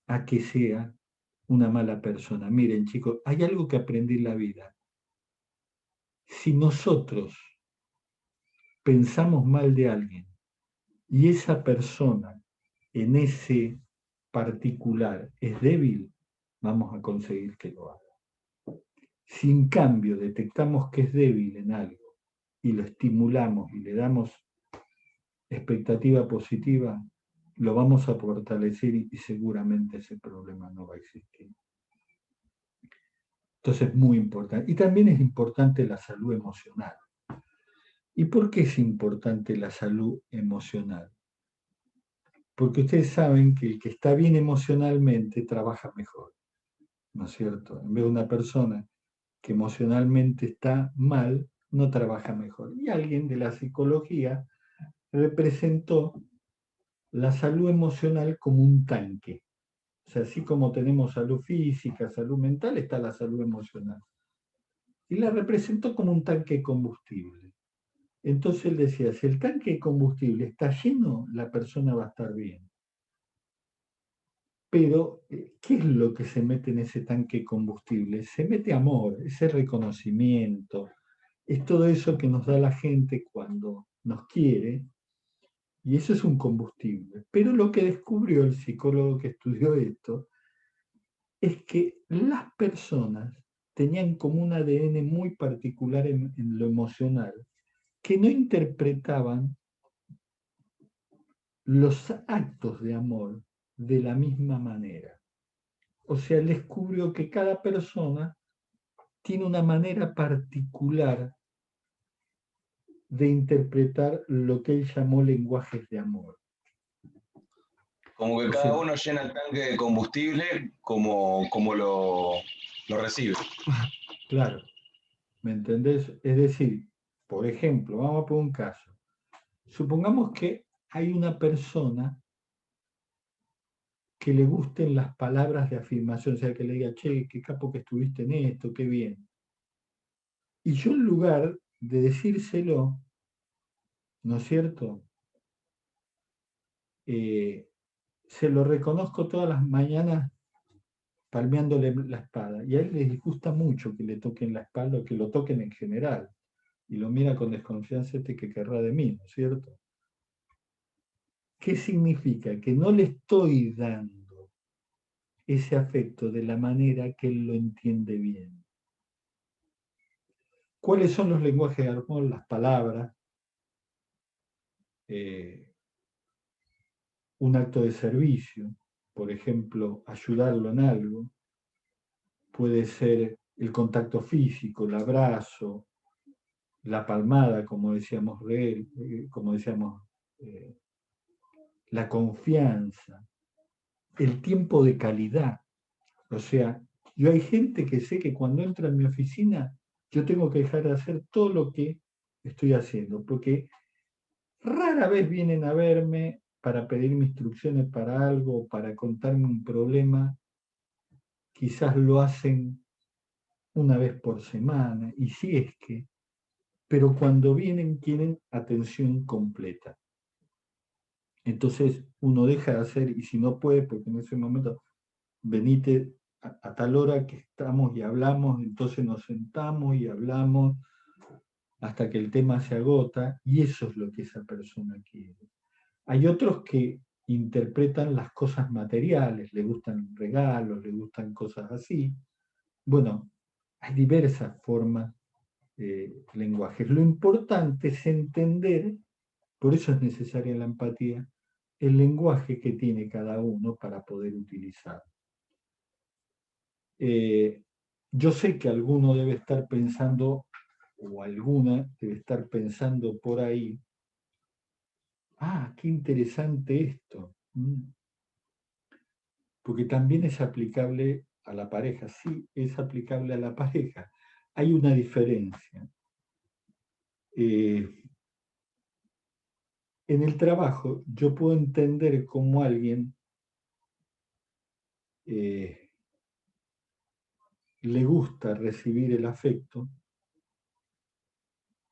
[SPEAKER 1] a que sea una mala persona. Miren, chicos, hay algo que aprendí en la vida. Si nosotros pensamos mal de alguien y esa persona en ese particular es débil, vamos a conseguir que lo haga. Si en cambio detectamos que es débil en algo y lo estimulamos y le damos expectativa positiva, lo vamos a fortalecer y seguramente ese problema no va a existir. Entonces es muy importante. Y también es importante la salud emocional. ¿Y por qué es importante la salud emocional? Porque ustedes saben que el que está bien emocionalmente trabaja mejor, ¿no es cierto? En vez de una persona que emocionalmente está mal, no trabaja mejor. Y alguien de la psicología representó la salud emocional como un tanque. O sea, así como tenemos salud física, salud mental, está la salud emocional. Y la representó como un tanque de combustible. Entonces él decía, si el tanque de combustible está lleno, la persona va a estar bien. Pero, ¿qué es lo que se mete en ese tanque de combustible? Se mete amor, ese reconocimiento, es todo eso que nos da la gente cuando nos quiere, y eso es un combustible. Pero lo que descubrió el psicólogo que estudió esto es que las personas tenían como un ADN muy particular en lo emocional, que no interpretaban los actos de amor de la misma manera. O sea, él descubrió que cada persona tiene una manera particular de interpretar lo que él llamó lenguajes de amor.
[SPEAKER 3] Como que
[SPEAKER 1] O
[SPEAKER 3] cada
[SPEAKER 1] sea,
[SPEAKER 3] uno llena el tanque de combustible como lo recibe.
[SPEAKER 1] claro, ¿me entendés? Es decir, por ejemplo, vamos a poner un caso. Supongamos que hay una persona que le gusten las palabras de afirmación, o sea, que le diga, che, qué capo que estuviste en esto, qué bien. Y yo en lugar de decírselo, ¿no es cierto? Se lo reconozco todas las mañanas palmeándole la espalda. Y a él le disgusta mucho que le toquen la espalda o que lo toquen en general. Y lo mira con desconfianza este que querrá de mí, ¿no es cierto? ¿Qué significa? Que no le estoy dando ese afecto de la manera que él lo entiende bien. ¿Cuáles son los lenguajes de amor? Las palabras, un acto de servicio, por ejemplo, ayudarlo en algo, puede ser el contacto físico, el abrazo, la palmada, como decíamos de él, como decíamos, la confianza, el tiempo de calidad. O sea, yo hay gente que sé que cuando entra en mi oficina, yo tengo que dejar de hacer todo lo que estoy haciendo, porque rara vez vienen a verme para pedirme instrucciones para algo, para contarme un problema. Quizás lo hacen una vez por semana, y si es que, pero cuando vienen quieren atención completa. Entonces uno deja de hacer, y si no puede, porque en ese momento venite a tal hora que estamos y hablamos, entonces nos sentamos y hablamos, hasta que el tema se agota, y eso es lo que esa persona quiere. Hay otros que interpretan las cosas materiales, le gustan regalos, le gustan cosas así. Bueno, hay diversas formas de lenguajes. Lo importante es entender, por eso es necesaria la empatía, el lenguaje que tiene cada uno para poder utilizar. Yo sé que alguno debe estar pensando, o alguna debe estar pensando por ahí, qué interesante esto. Porque también es aplicable a la pareja. Sí, es aplicable a la pareja. Hay una diferencia. En el trabajo yo puedo entender cómo alguien le gusta recibir el afecto,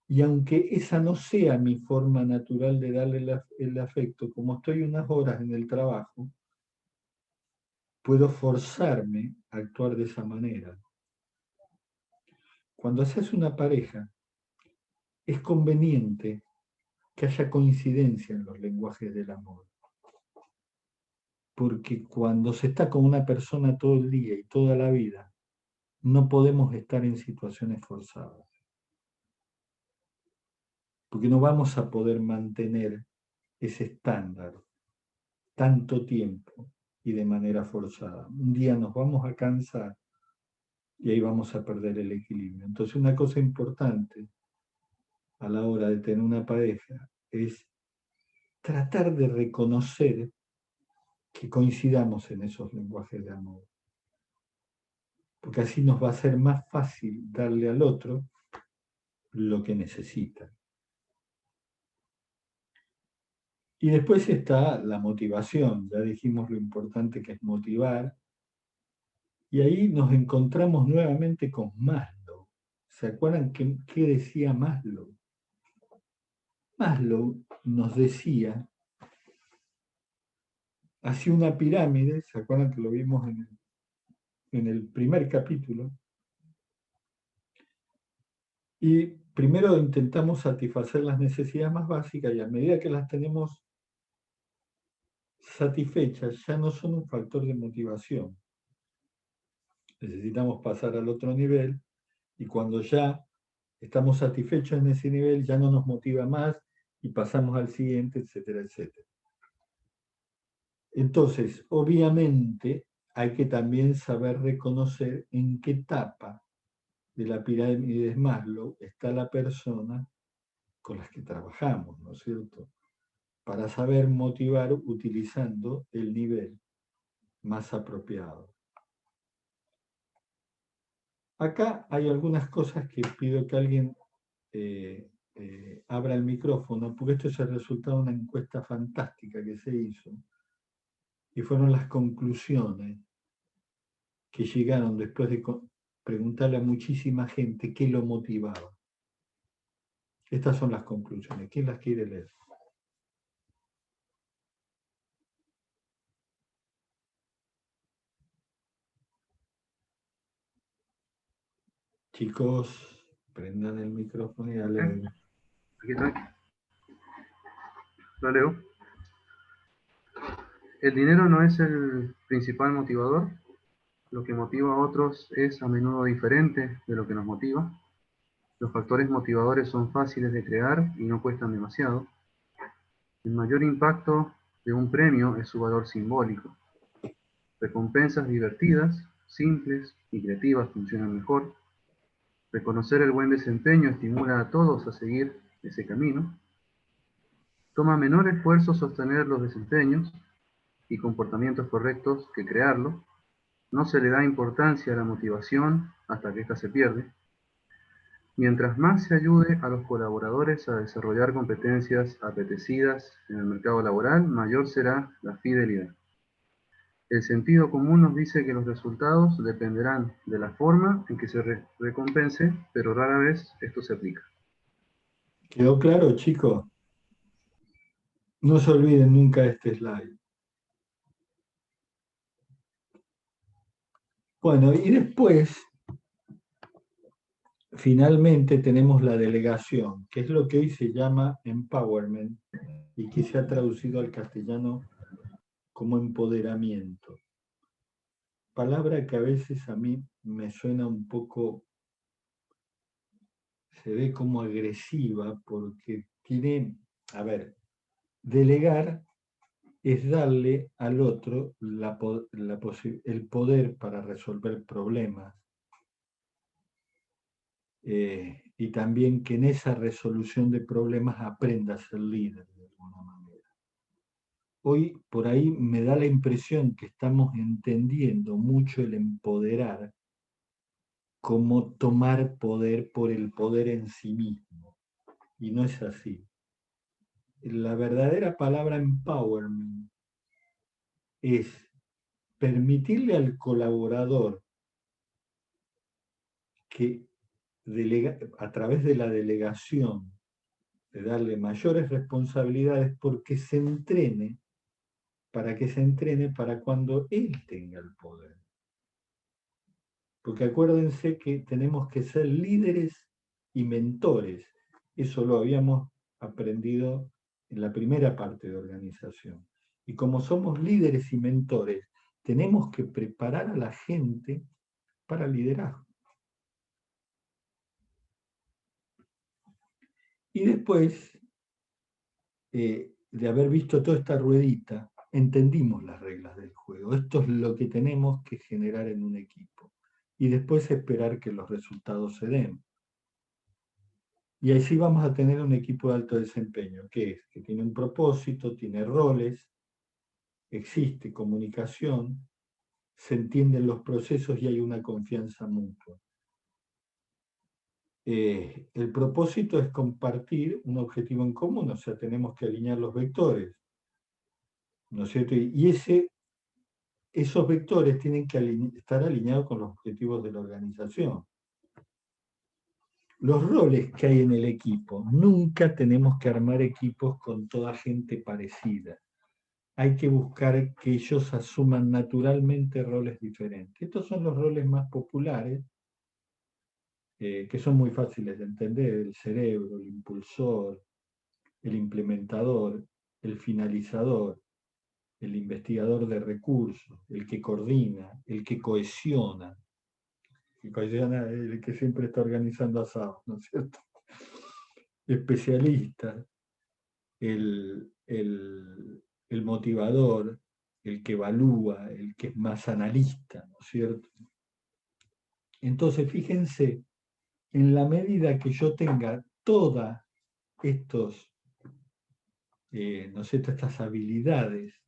[SPEAKER 1] y aunque esa no sea mi forma natural de darle el afecto, como estoy unas horas en el trabajo, puedo forzarme a actuar de esa manera. Cuando haces una pareja, es conveniente que haya coincidencia en los lenguajes del amor. Porque cuando se está con una persona todo el día y toda la vida, no podemos estar en situaciones forzadas. Porque no vamos a poder mantener ese estándar tanto tiempo y de manera forzada. Un día nos vamos a cansar y ahí vamos a perder el equilibrio. Entonces, una cosa importante a la hora de tener una pareja es tratar de reconocer que coincidamos en esos lenguajes de amor. Porque así nos va a ser más fácil darle al otro lo que necesita. Y después está la motivación. Ya dijimos lo importante que es motivar. Y ahí nos encontramos nuevamente con Maslow. ¿Se acuerdan qué decía Maslow? Maslow nos decía, hacía una pirámide, ¿se acuerdan que lo vimos en el primer capítulo? Y primero intentamos satisfacer las necesidades más básicas, y a medida que las tenemos satisfechas, ya no son un factor de motivación. Necesitamos pasar al otro nivel, y cuando ya estamos satisfechos en ese nivel, ya no nos motiva más y pasamos al siguiente, etcétera, etcétera. Entonces, obviamente, hay que también saber reconocer en qué etapa de la pirámide de Maslow está la persona con la que trabajamos, ¿no es cierto? Para saber motivar utilizando el nivel más apropiado. Acá hay algunas cosas que pido que alguien abra el micrófono, porque esto es el resultado de una encuesta fantástica que se hizo, y fueron las conclusiones que llegaron después de preguntarle a muchísima gente qué lo motivaba. Estas son las conclusiones. ¿Quién las quiere leer? Chicos, prendan el micrófono y dale.
[SPEAKER 5] Aquí estoy. Lo leo. El dinero no es el principal motivador. Lo que motiva a otros es a menudo diferente de lo que nos motiva. Los factores motivadores son fáciles de crear y no cuestan demasiado. El mayor impacto de un premio es su valor simbólico. Recompensas divertidas, simples y creativas funcionan mejor. Reconocer el buen desempeño estimula a todos a seguir ese camino. Toma menor esfuerzo sostener los desempeños y comportamientos correctos que crearlo. No se le da importancia a la motivación hasta que ésta se pierde. Mientras más se ayude a los colaboradores a desarrollar competencias apetecidas en el mercado laboral, mayor será la fidelidad. El sentido común nos dice que los resultados dependerán de la forma en que se recompense, pero rara vez esto se aplica.
[SPEAKER 1] ¿Quedó claro, chicos? No se olviden nunca de este slide. Bueno, y después finalmente tenemos la delegación, que es lo que hoy se llama empowerment y que se ha traducido al castellano como empoderamiento. Palabra que a veces a mí me suena un poco, se ve como agresiva porque tiene, a ver, delegar es darle al otro el poder para resolver problemas y también que en esa resolución de problemas aprenda a ser líder de alguna manera. Hoy por ahí me da la impresión que estamos entendiendo mucho el empoderar como tomar poder por el poder en sí mismo. Y no es así. La verdadera palabra empowerment es permitirle al colaborador que a través de la delegación, de darle mayores responsabilidades porque se entrene, para que se entrene para cuando él tenga el poder. Porque acuérdense que tenemos que ser líderes y mentores. Eso lo habíamos aprendido en la primera parte de organización. Y como somos líderes y mentores, tenemos que preparar a la gente para liderazgo. Y después de haber visto toda esta ruedita, entendimos las reglas del juego. Esto es lo que tenemos que generar en un equipo. Y después esperar que los resultados se den. Y así vamos a tener un equipo de alto desempeño, que tiene un propósito, tiene roles, existe comunicación, se entienden los procesos y hay una confianza mutua. El propósito es compartir un objetivo en común, o sea, tenemos que alinear los vectores, ¿no es cierto? Y esos vectores tienen que estar alineados con los objetivos de la organización. Los roles que hay en el equipo, nunca tenemos que armar equipos con toda gente parecida. Hay que buscar que ellos asuman naturalmente roles diferentes. Estos son los roles más populares, que son muy fáciles de entender: el cerebro, el impulsor, el implementador, el finalizador, el investigador de recursos, el que coordina, el que cohesiona. El que siempre está organizando asados, ¿no es cierto? Especialista, el motivador, el que evalúa, el que es más analista, ¿no es cierto? Entonces, fíjense, en la medida que yo tenga todas estas habilidades,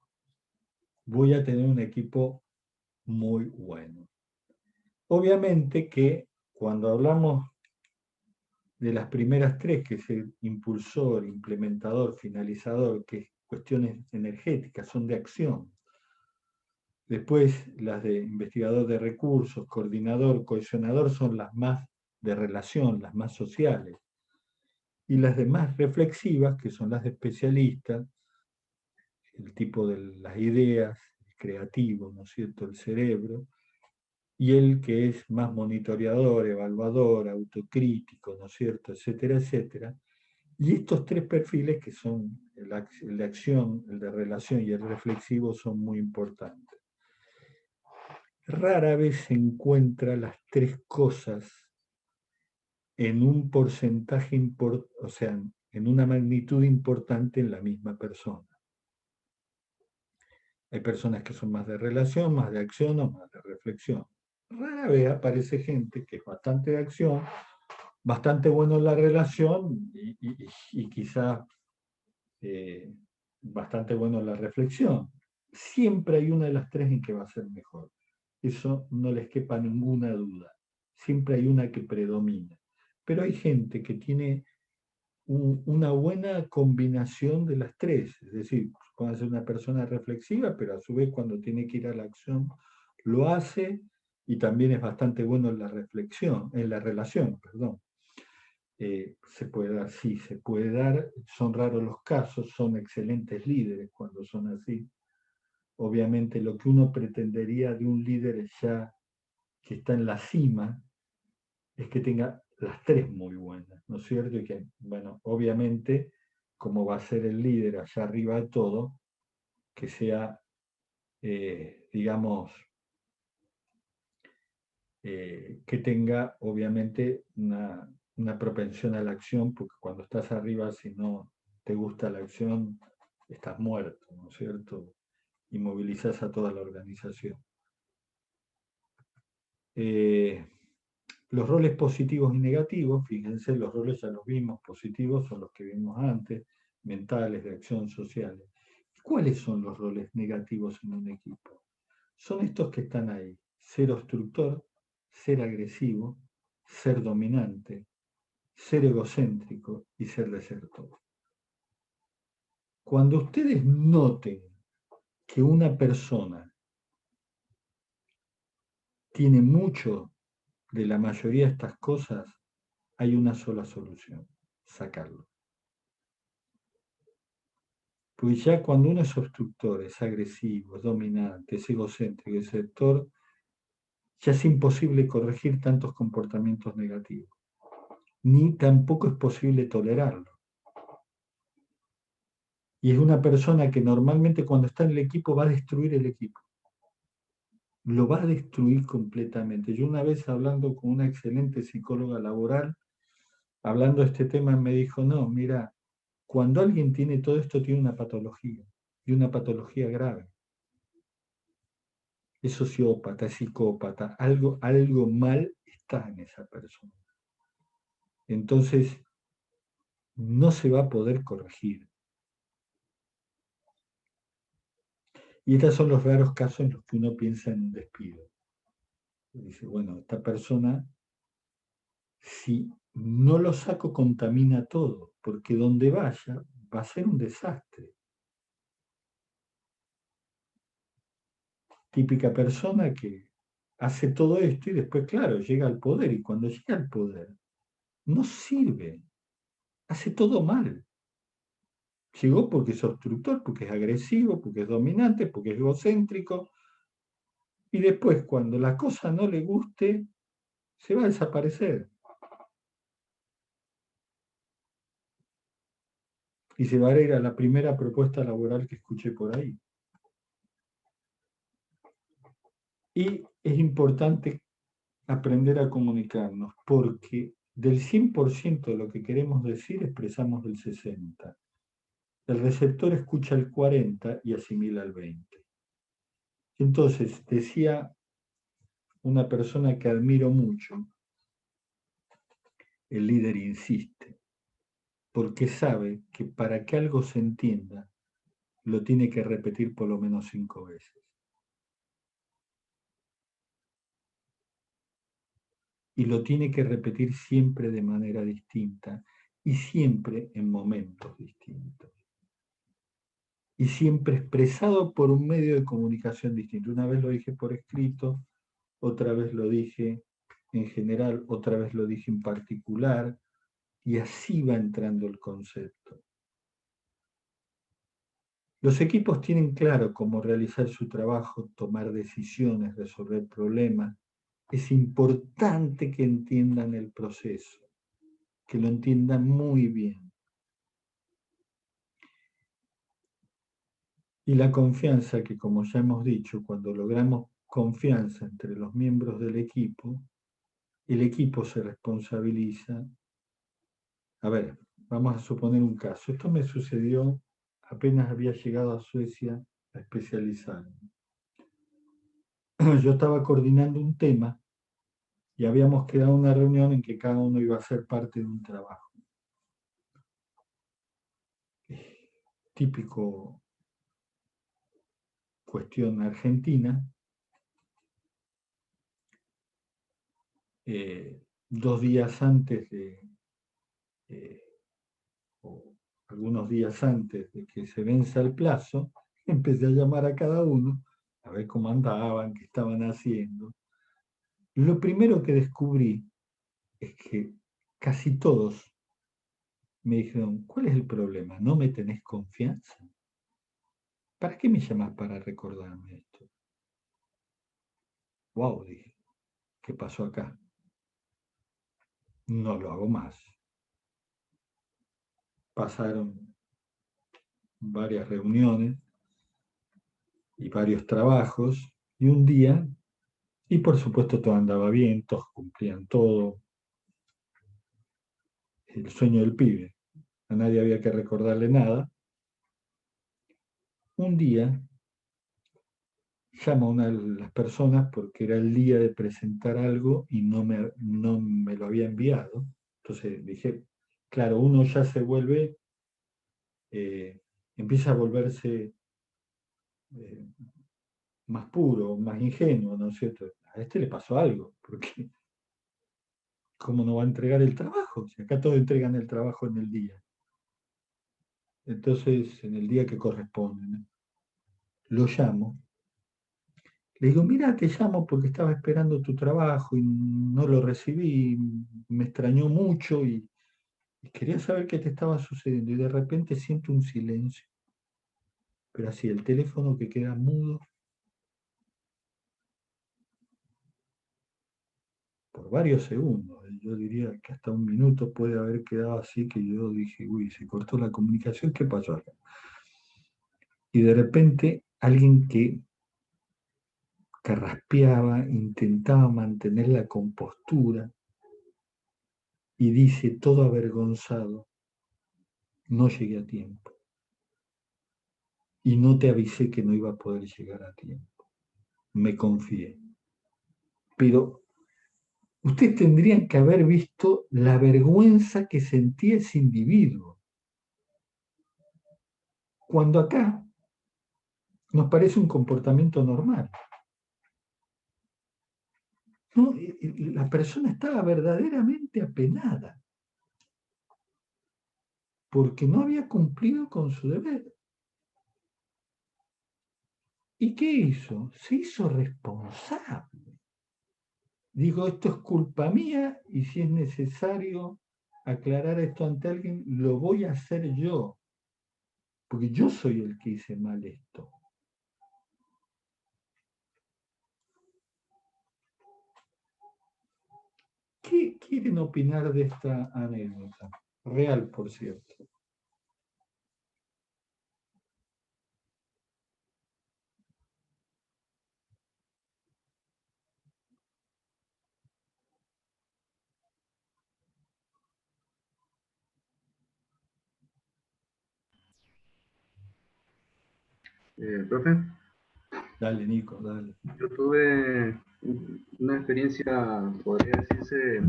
[SPEAKER 1] voy a tener un equipo muy bueno. Obviamente que cuando hablamos de las primeras tres, que es el impulsor, implementador, finalizador, que es cuestiones energéticas, son de acción. Después las de investigador de recursos, coordinador, cohesionador son las más de relación, las más sociales. Y las demás reflexivas, que son las de especialistas, el tipo de las ideas, el creativo, ¿no es cierto?, el cerebro, y el que es más monitoreador, evaluador, autocrítico, ¿no es cierto?, etcétera, etcétera. Y estos tres perfiles, que son el de acción, el de relación y el reflexivo, son muy importantes. Rara vez se encuentra las tres cosas en un porcentaje, o sea, en una magnitud importante en la misma persona. Hay personas que son más de relación, más de acción o más de reflexión. Rara vez aparece gente que es bastante de acción, bastante bueno en la relación y quizá bastante bueno en la reflexión. Siempre hay una de las tres en que va a ser mejor. Eso no les quepa ninguna duda. Siempre hay una que predomina. Pero hay gente que tiene una buena combinación de las tres. Es decir, puede ser una persona reflexiva, pero a su vez cuando tiene que ir a la acción lo hace y también es bastante bueno en la reflexión, en la relación, perdón. Se puede dar, sí, se puede dar, son raros los casos, son excelentes líderes cuando son así. Obviamente lo que uno pretendería de un líder ya que está en la cima es que tenga las tres muy buenas, ¿no es cierto? Y que, bueno, obviamente, como va a ser el líder allá arriba de todo, que sea, digamos, que tenga, obviamente, una propensión a la acción, porque cuando estás arriba, si no te gusta la acción, estás muerto, ¿no es cierto? Y movilizás a toda la organización. Los roles positivos y negativos, fíjense, los roles ya los vimos, positivos son los que vimos antes, mentales, de acción, sociales. ¿Cuáles son los roles negativos en un equipo? Son estos que están ahí: ser obstructor, ser agresivo, ser dominante, ser egocéntrico y ser desertor. Cuando ustedes noten que una persona tiene mucho de la mayoría de estas cosas, hay una sola solución: sacarlo. Pues ya cuando uno es obstructor, es agresivo, es dominante, es egocéntrico, es desertor, ya es imposible corregir tantos comportamientos negativos, ni tampoco es posible tolerarlo. Y es una persona que normalmente cuando está en el equipo va a destruir el equipo. Lo va a destruir completamente. Yo una vez hablando con una excelente psicóloga laboral, hablando de este tema, me dijo, no, mira, cuando alguien tiene todo esto tiene una patología, y una patología grave. Es sociópata, es psicópata, algo mal está en esa persona. Entonces, no se va a poder corregir. Y estos son los raros casos en los que uno piensa en un despido. Dice, bueno, esta persona, si no lo saco, contamina todo, porque donde vaya va a ser un desastre. Típica persona que hace todo esto y después, claro, llega al poder, y cuando llega al poder, no sirve, hace todo mal. Llegó porque es obstructor, porque es agresivo, porque es dominante, porque es egocéntrico, y después, cuando la cosa no le guste, se va a desaparecer. Y se va a ir a la primera propuesta laboral que escuché por ahí. Y es importante aprender a comunicarnos, porque del 100% de lo que queremos decir expresamos del 60%. El receptor escucha el 40% y asimila el 20%. Entonces, decía una persona que admiro mucho, el líder insiste, porque sabe que para que algo se entienda, lo tiene que repetir por lo menos 5 veces. Y lo tiene que repetir siempre de manera distinta y siempre en momentos distintos. Y siempre expresado por un medio de comunicación distinto. Una vez lo dije por escrito, otra vez lo dije en general, otra vez lo dije en particular, y así va entrando el concepto. Los equipos tienen claro cómo realizar su trabajo, tomar decisiones, resolver problemas. Es importante que entiendan el proceso, que lo entiendan muy bien. Y la confianza, que como ya hemos dicho, cuando logramos confianza entre los miembros del equipo, el equipo se responsabiliza. A ver, vamos a suponer un caso. Esto me sucedió apenas había llegado a Suecia a especializarme. Yo estaba coordinando un tema y habíamos quedado en una reunión en que cada uno iba a ser parte de un trabajo. Típico cuestión argentina. 2 días antes o algunos días antes de que se venza el plazo, empecé a llamar a cada uno a ver cómo andaban, qué estaban haciendo. Lo primero que descubrí es que casi todos me dijeron, ¿cuál es el problema? ¿No me tenés confianza? ¿Para qué me llamás para recordarme esto? Wow, dije, ¿qué pasó acá? no lo hago más. Pasaron varias reuniones y varios trabajos, y un día, y por supuesto todo andaba bien, todos cumplían todo, el sueño del pibe, a nadie había que recordarle nada. Un día llamo a una de las personas porque era el día de presentar algo y no me lo había enviado. Entonces dije, claro, uno ya se vuelve, empieza a volverse eh, más puro, más ingenuo, ¿no es cierto? A este le pasó algo, porque ¿cómo no va a entregar el trabajo? Si acá todos entregan el trabajo en el día. Entonces, en el día que corresponde, ¿no? Lo llamo. Le digo, mira, te llamo porque estaba esperando tu trabajo y no lo recibí, me extrañó mucho y quería saber qué te estaba sucediendo. Y de repente siento un silencio, pero así el teléfono que queda mudo por varios segundos. Yo diría que hasta un minuto puede haber quedado así, que yo dije, uy, se cortó la comunicación, ¿qué pasó acá? Y de repente alguien que carraspeaba, intentaba mantener la compostura y dice todo avergonzado, no llegué a tiempo. Y no te avisé que no iba a poder llegar a tiempo. Me confié. Pero ustedes tendrían que haber visto la vergüenza que sentía ese individuo. Cuando acá nos parece un comportamiento normal. No, la persona estaba verdaderamente apenada porque no había cumplido con su deber. ¿Y qué hizo? Se hizo responsable. Digo, esto es culpa mía y si es necesario aclarar esto ante alguien, lo voy a hacer yo, porque yo soy el que hice mal esto. ¿Qué quieren opinar de esta anécdota? Real, por cierto.
[SPEAKER 5] Profe,
[SPEAKER 1] Dale, Nico, dale.
[SPEAKER 5] yo tuve una experiencia, podría decirse,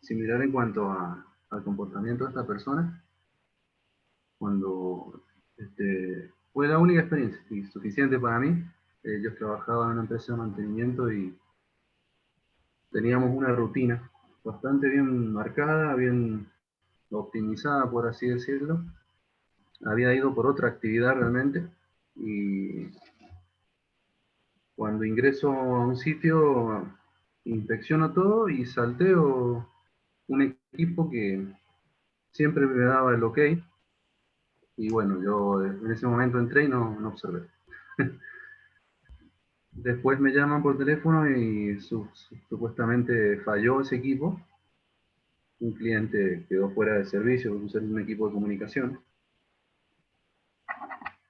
[SPEAKER 5] similar en cuanto al comportamiento de esta persona, cuando fue la única experiencia y suficiente para mí. Yo trabajaba en una empresa de mantenimiento y teníamos una rutina bastante bien marcada, bien optimizada, por así decirlo. Había ido por otra actividad realmente y cuando ingreso a un sitio inspecciono todo y salteo un equipo que siempre me daba el ok y bueno, yo en ese momento entré y no observé. Después me llaman por teléfono y supuestamente falló ese equipo. Un cliente quedó fuera de servicio, un equipo de comunicación.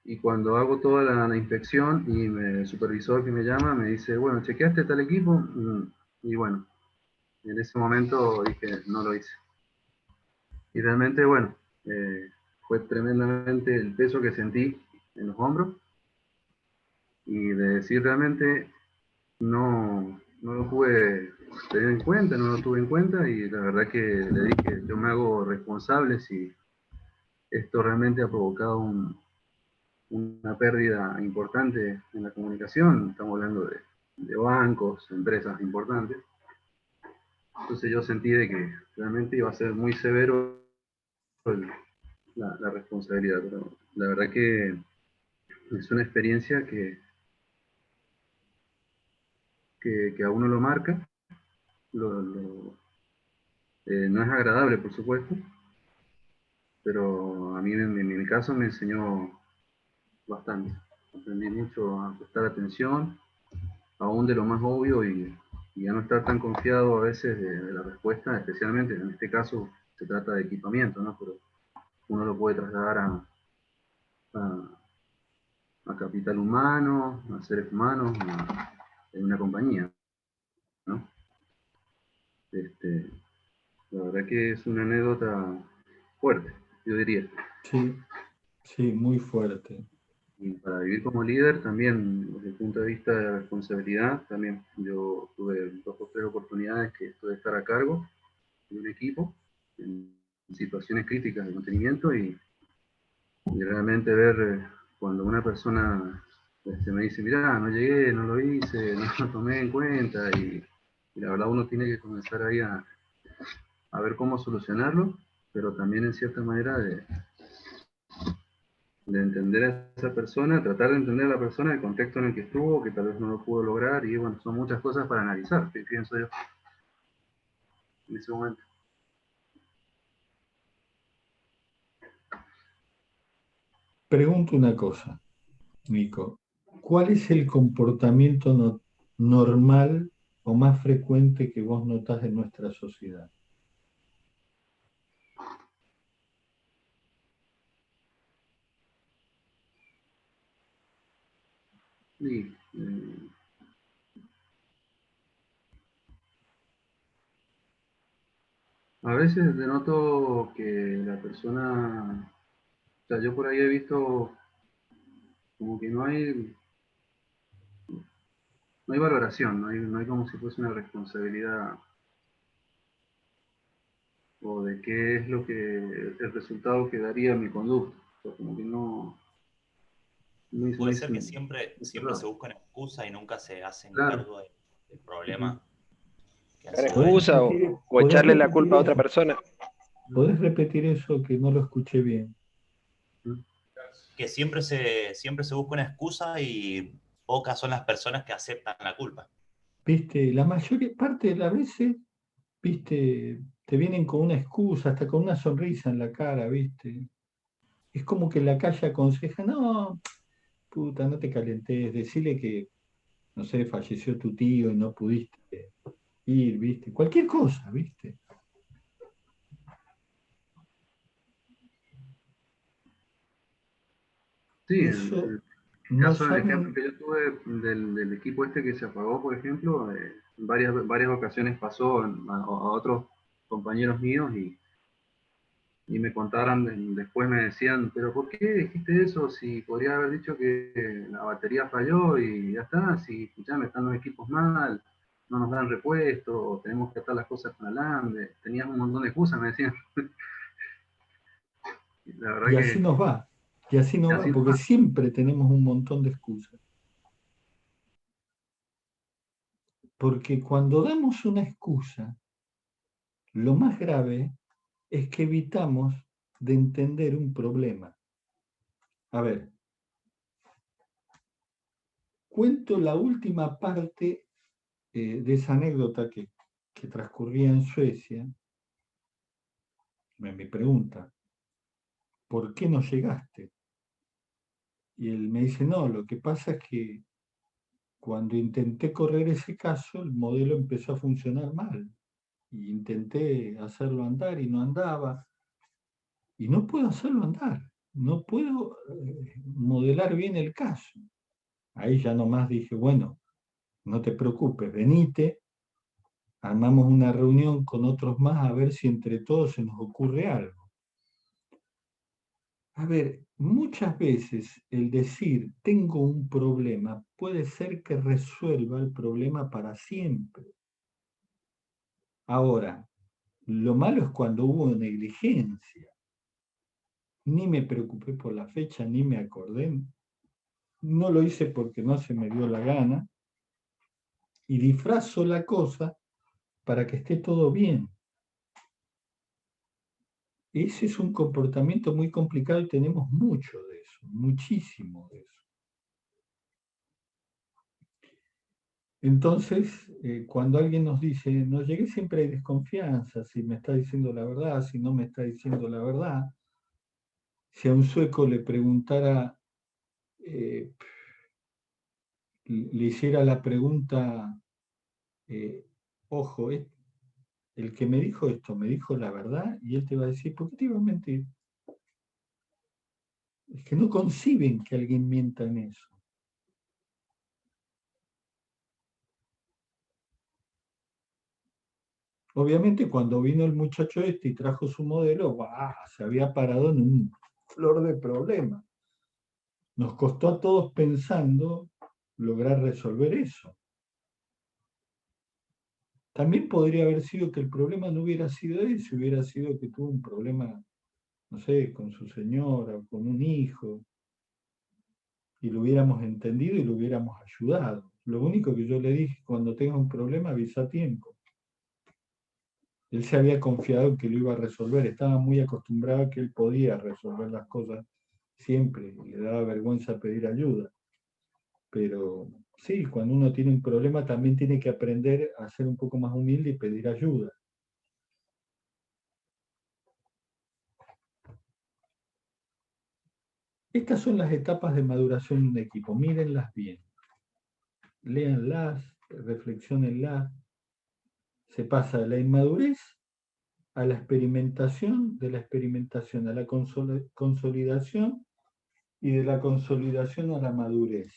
[SPEAKER 5] Y cuando hago toda la inspección y el supervisor que me llama me dice, bueno, ¿chequeaste tal equipo? Y bueno, en ese momento dije, no lo hice. Y realmente, bueno, fue tremendamente el peso que sentí en los hombros y de decir realmente no lo pude tener en cuenta, no lo tuve en cuenta y la verdad que le dije, yo me hago responsable si esto realmente ha provocado una pérdida importante en la comunicación. Estamos hablando de bancos, empresas importantes. Entonces yo sentí de que realmente iba a ser muy severo la responsabilidad, pero la verdad que es una experiencia que a uno lo marca, no es agradable por supuesto, pero a mí en mi caso me enseñó bastante. Aprendí mucho a prestar atención, aún de lo más obvio, y y a no estar tan confiado a veces de la respuesta, especialmente en este caso se trata de equipamiento, ¿no? Pero uno lo puede trasladar a capital humano, a seres humanos, en una compañía, ¿no? La verdad que es una anécdota fuerte, yo diría.
[SPEAKER 1] Sí, sí, muy fuerte.
[SPEAKER 5] Y para vivir como líder también, desde el punto de vista de la responsabilidad, también yo tuve 2 o 3 oportunidades que estuve estar a cargo de un equipo en situaciones críticas de mantenimiento y realmente ver cuando una persona me dice, mirá, no llegué, no lo hice, no lo tomé en cuenta y la verdad uno tiene que comenzar ahí a ver cómo solucionarlo, pero también en cierta manera de entender a esa persona, tratar de entender a la persona, el contexto en el que estuvo, que tal vez no lo pudo lograr, y bueno, son muchas cosas para analizar, pienso yo, en ese momento.
[SPEAKER 1] Pregunto una cosa, Nico. ¿Cuál es el comportamiento normal o más frecuente que vos notás en nuestra sociedad?
[SPEAKER 5] Y, a veces denoto que la persona, o sea, yo por ahí he visto como que no hay valoración, no hay como si fuese una responsabilidad o de qué es lo que, el resultado que daría mi conducta. O sea, como que no
[SPEAKER 6] Puede
[SPEAKER 5] hice
[SPEAKER 6] ser que siempre se
[SPEAKER 5] nada.
[SPEAKER 6] busca una excusa y nunca se hacen
[SPEAKER 5] Claro.
[SPEAKER 6] cargo del problema que han
[SPEAKER 4] Dar
[SPEAKER 6] sido
[SPEAKER 1] ¿Podés
[SPEAKER 6] ellos.
[SPEAKER 4] excusa
[SPEAKER 1] repetir,
[SPEAKER 4] o
[SPEAKER 1] podés
[SPEAKER 4] echarle la
[SPEAKER 1] repetir
[SPEAKER 4] culpa a otra
[SPEAKER 1] eso?
[SPEAKER 4] persona.
[SPEAKER 1] ¿Podés repetir eso que no lo escuché bien?
[SPEAKER 6] Que siempre se busca una excusa y pocas son las personas que aceptan la culpa.
[SPEAKER 1] Viste, la mayor parte de las veces, viste, te vienen con una excusa, hasta con una sonrisa en la cara, viste. Es como que la calle aconseja, no, puta, no te calentes, decirle que, no sé, falleció tu tío y no pudiste ir, viste. Cualquier cosa, viste.
[SPEAKER 5] Sí,
[SPEAKER 1] Eso
[SPEAKER 5] el
[SPEAKER 1] no
[SPEAKER 5] caso, el ejemplo
[SPEAKER 1] saben,
[SPEAKER 5] que yo tuve del equipo este que se apagó, por ejemplo, en varias ocasiones pasó a otros compañeros míos y me contaron, después me decían, pero ¿por qué dijiste eso? Si podría haber dicho que la batería falló y ya está, si escuchame, están los equipos mal, no nos dan repuesto, o tenemos que atar las cosas con alambre, tenías un montón de excusas, me decían. La verdad
[SPEAKER 1] y así
[SPEAKER 5] que
[SPEAKER 1] nos va, y así nos va,
[SPEAKER 5] así
[SPEAKER 1] porque
[SPEAKER 5] nomás.
[SPEAKER 1] siempre tenemos un montón de excusas. Porque cuando damos una excusa, lo más grave es que evitamos de entender un problema. A ver, cuento la última parte de esa anécdota que transcurría en Suecia. Me pregunta, ¿por qué no llegaste? Y él me dice, no, lo que pasa es que cuando intenté correr ese caso, el modelo empezó a funcionar mal. Y intenté hacerlo andar y no andaba. Y no puedo hacerlo andar. No puedo modelar bien el caso. Ahí ya nomás dije, bueno, no te preocupes, venite, armamos una reunión con otros más a ver si entre todos se nos ocurre algo. A ver, muchas veces el decir tengo un problema puede ser que resuelva el problema para siempre. Ahora, lo malo es cuando hubo negligencia. Ni me preocupé por la fecha, ni me acordé. No lo hice porque no se me dio la gana. Y disfrazo la cosa para que esté todo bien. Ese es un comportamiento muy complicado y tenemos mucho de eso, muchísimo de eso. Entonces, cuando alguien nos dice, nos llegué siempre hay desconfianza, si me está diciendo la verdad, si no me está diciendo la verdad. Si a un sueco le preguntara, le hiciera la pregunta, ojo, el que me dijo esto me dijo la verdad, y él te va a decir, ¿por qué te iba a mentir? Es que no conciben que alguien mienta en eso. Obviamente cuando vino el muchacho este y trajo su modelo, ¡bah!, se había parado en un flor de problema. Nos costó a todos pensando lograr resolver eso. También podría haber sido que el problema no hubiera sido ese, hubiera sido que tuvo un problema, no sé, con su señora o con un hijo, y lo hubiéramos entendido y lo hubiéramos ayudado. Lo único que yo le dije, cuando tenga un problema, avisa a tiempo. Él se había confiado en que lo iba a resolver, estaba muy acostumbrado a que él podía resolver las cosas siempre, y le daba vergüenza pedir ayuda. Pero sí, cuando uno tiene un problema también tiene que aprender a ser un poco más humilde y pedir ayuda. Estas son las etapas de maduración de un equipo, mírenlas bien, léanlas, reflexionenlas. Se pasa de la inmadurez a la experimentación, de la experimentación a la consolidación y de la consolidación a la madurez.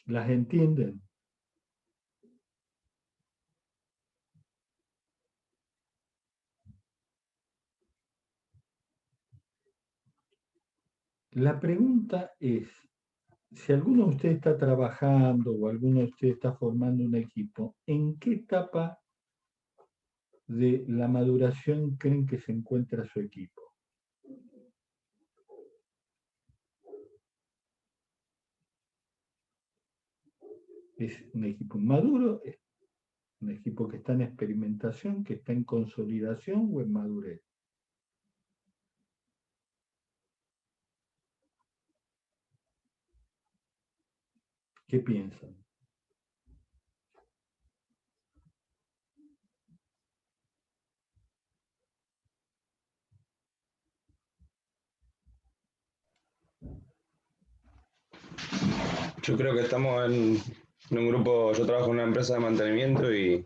[SPEAKER 1] ¿Las entienden? La pregunta es, si alguno de ustedes está trabajando o alguno de ustedes está formando un equipo, ¿en qué etapa de la maduración creen que se encuentra su equipo? ¿Es un equipo inmaduro? ¿Es un equipo que está en experimentación, que está en consolidación o en madurez? ¿Qué piensan?
[SPEAKER 3] Yo creo que estamos en un grupo, yo trabajo en una empresa de mantenimiento y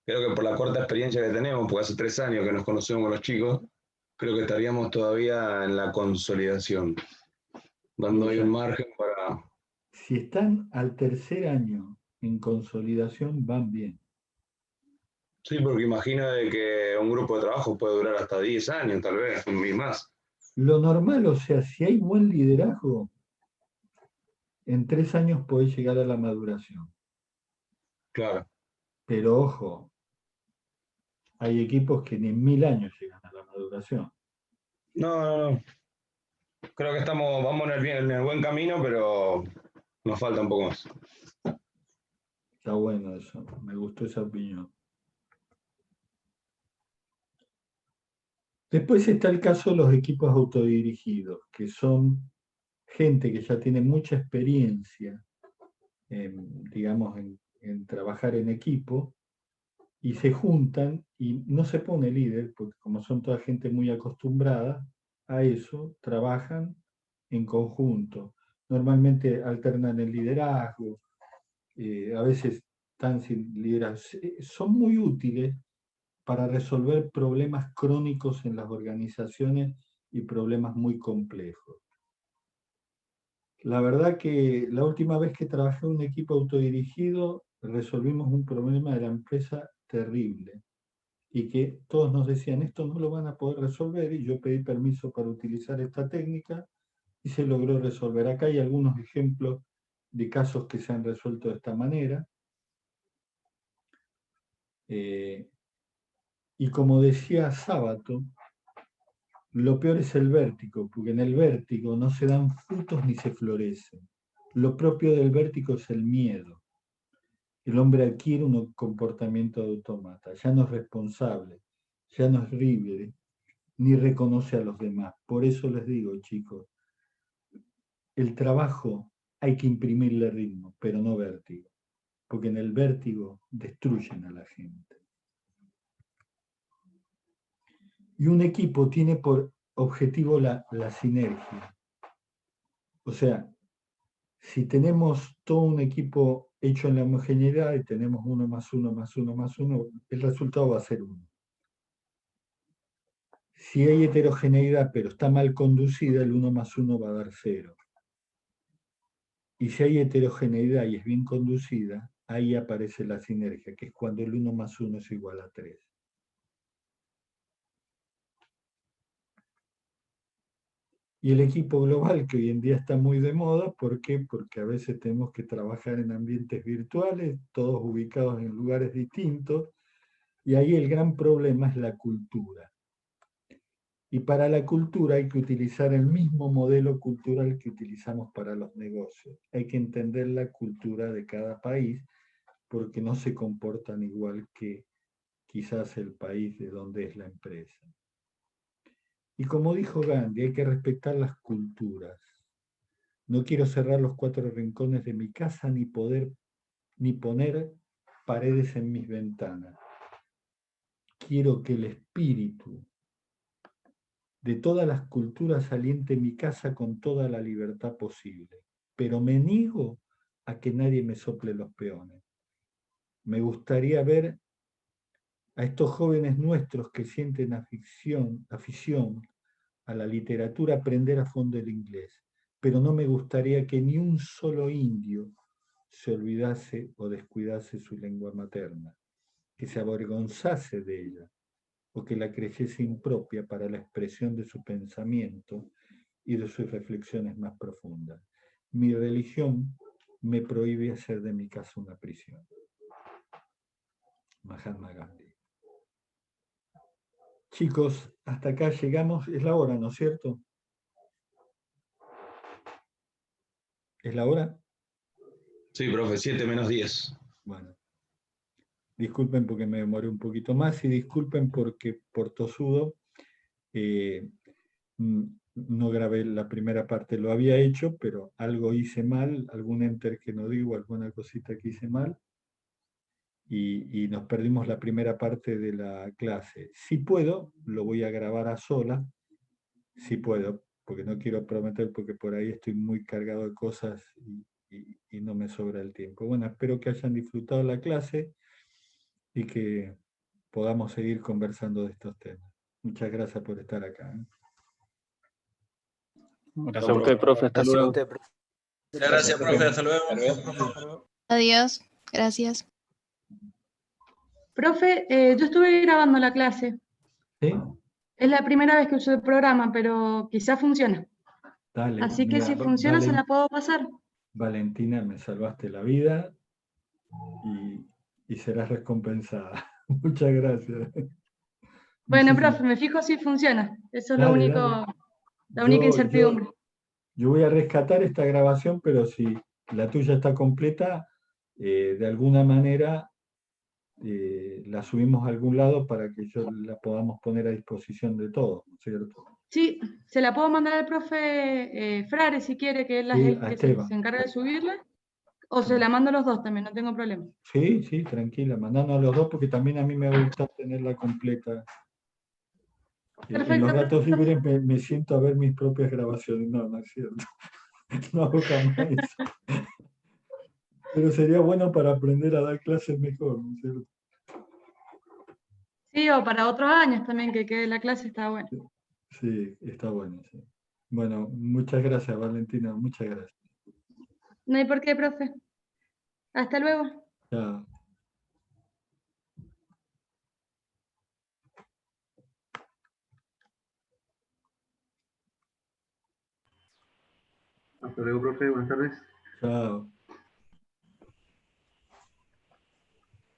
[SPEAKER 3] creo que por la corta experiencia que tenemos, porque hace 3 años que nos conocemos con los chicos, creo que estaríamos todavía en la consolidación, dando ahí un margen para...
[SPEAKER 1] Si están al tercer año en consolidación, van bien.
[SPEAKER 3] Sí, porque imagino de que un grupo de trabajo puede durar hasta 10 años, tal vez, y más.
[SPEAKER 1] Lo normal, o sea, si hay buen liderazgo, en 3 años podés llegar a la maduración.
[SPEAKER 3] Claro.
[SPEAKER 1] Pero ojo, hay equipos que ni en 1000 años llegan a la maduración.
[SPEAKER 3] No. Creo que vamos en el buen camino, pero nos falta un poco más.
[SPEAKER 1] Está bueno eso, me gustó esa opinión. Después está el caso de los equipos autodirigidos, que son gente que ya tiene mucha experiencia, digamos, en trabajar en equipo, y se juntan y no se pone líder, porque como son toda gente muy acostumbrada a eso, trabajan en conjunto. Normalmente alternan el liderazgo, a veces están sin liderazgo. Son muy útiles para resolver problemas crónicos en las organizaciones y problemas muy complejos. La verdad que la última vez que trabajé en un equipo autodirigido, resolvimos un problema de la empresa terrible y que todos nos decían, esto no lo van a poder resolver, y yo pedí permiso para utilizar esta técnica y se logró resolver. Acá hay algunos ejemplos de casos que se han resuelto de esta manera. Y como decía Sábato, lo peor es el vértigo, porque en el vértigo no se dan frutos ni se florecen. Lo propio del vértigo es el miedo. El hombre adquiere un comportamiento de autómata, ya no es responsable, ya no es libre, ni reconoce a los demás. Por eso les digo, chicos, el trabajo hay que imprimirle ritmo, pero no vértigo, porque en el vértigo destruyen a la gente. Y un equipo tiene por objetivo la sinergia. O sea, si tenemos todo un equipo hecho en la homogeneidad y tenemos 1 más 1 más 1 más 1, el resultado va a ser 1. Si hay heterogeneidad pero está mal conducida, el 1 más 1 va a dar 0. Y si hay heterogeneidad y es bien conducida, ahí aparece la sinergia, que es cuando el 1 más 1 es igual a 3. Y el equipo global, que hoy en día está muy de moda, ¿por qué? Porque a veces tenemos que trabajar en ambientes virtuales, todos ubicados en lugares distintos, y ahí el gran problema es la cultura. Y para la cultura hay que utilizar el mismo modelo cultural que utilizamos para los negocios. Hay que entender la cultura de cada país porque no se comportan igual que quizás el país de donde es la empresa. Y como dijo Gandhi, hay que respetar las culturas. No quiero cerrar los 4 rincones de mi casa ni poner paredes en mis ventanas. Quiero que el espíritu de todas las culturas aliente mi casa con toda la libertad posible, pero me niego a que nadie me sople los peones. Me gustaría ver a estos jóvenes nuestros que sienten afición a la literatura aprender a fondo el inglés, pero no me gustaría que ni un solo indio se olvidase o descuidase su lengua materna, que se avergonzase de ella o que la creyese impropia para la expresión de su pensamiento y de sus reflexiones más profundas. Mi religión me prohíbe hacer de mi casa una prisión. Mahatma Gandhi. Chicos, hasta acá llegamos. Es la hora, ¿no es cierto? ¿Es la hora?
[SPEAKER 3] Sí, profe, 7 menos 10.
[SPEAKER 1] Bueno. Disculpen porque me demoré un poquito más y disculpen porque por tosudo no grabé la primera parte. Lo había hecho, pero algo hice mal, algún enter que no digo, alguna cosita que hice mal. Y nos perdimos la primera parte de la clase. Si puedo, lo voy a grabar a sola. Si puedo, porque no quiero prometer, porque por ahí estoy muy cargado de cosas y no me sobra el tiempo. Bueno, espero que hayan disfrutado la clase y que podamos seguir conversando de estos temas. Muchas gracias por estar acá.
[SPEAKER 7] Gracias a usted, profe. Hasta luego.
[SPEAKER 3] Muchas gracias, profe. Hasta luego.
[SPEAKER 8] Adiós. Gracias.
[SPEAKER 9] Profe, yo estuve grabando la clase.
[SPEAKER 1] ¿Sí?
[SPEAKER 9] Es la primera vez que uso el programa, pero quizás funciona.
[SPEAKER 1] Dale.
[SPEAKER 9] Así que
[SPEAKER 1] mira,
[SPEAKER 9] si funciona, se la puedo pasar.
[SPEAKER 1] Valentina, me salvaste la vida y serás recompensada. Muchas gracias.
[SPEAKER 9] Bueno,
[SPEAKER 1] Muchísimas.
[SPEAKER 9] profe, me fijo si funciona. Eso es
[SPEAKER 1] Dale,
[SPEAKER 9] la única incertidumbre.
[SPEAKER 1] Yo voy a rescatar esta grabación, pero si la tuya está completa, de alguna manera la subimos a algún lado para que yo la podamos poner a disposición de todos, ¿no es cierto?
[SPEAKER 9] Sí, se la puedo mandar al profe Frare si quiere, que él es
[SPEAKER 1] Sí,
[SPEAKER 9] el
[SPEAKER 1] a
[SPEAKER 9] que
[SPEAKER 1] Esteban.
[SPEAKER 9] se encarga de subirla. O se la mando a los dos también, no tengo problema.
[SPEAKER 1] Sí, sí, tranquila, mandanos a los dos porque también a mí me gusta tenerla completa. En los
[SPEAKER 9] Perfecto.
[SPEAKER 1] ratos libres me siento a ver mis propias grabaciones. No, no es cierto. No hago jamás eso. Pero sería bueno para aprender a dar clases mejor, ¿no es cierto?
[SPEAKER 9] Sí, o para otros años también, que quede la clase, está bueno.
[SPEAKER 1] Sí, está bueno. Sí. Bueno, muchas gracias, Valentina, muchas gracias.
[SPEAKER 9] No hay por qué, profe. Hasta luego.
[SPEAKER 1] Chao.
[SPEAKER 5] Hasta luego, profe. Buenas tardes.
[SPEAKER 1] Chao.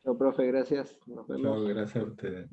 [SPEAKER 4] Chao, profe, gracias. Nos
[SPEAKER 1] Chao,
[SPEAKER 4] vemos.
[SPEAKER 1] gracias a ustedes.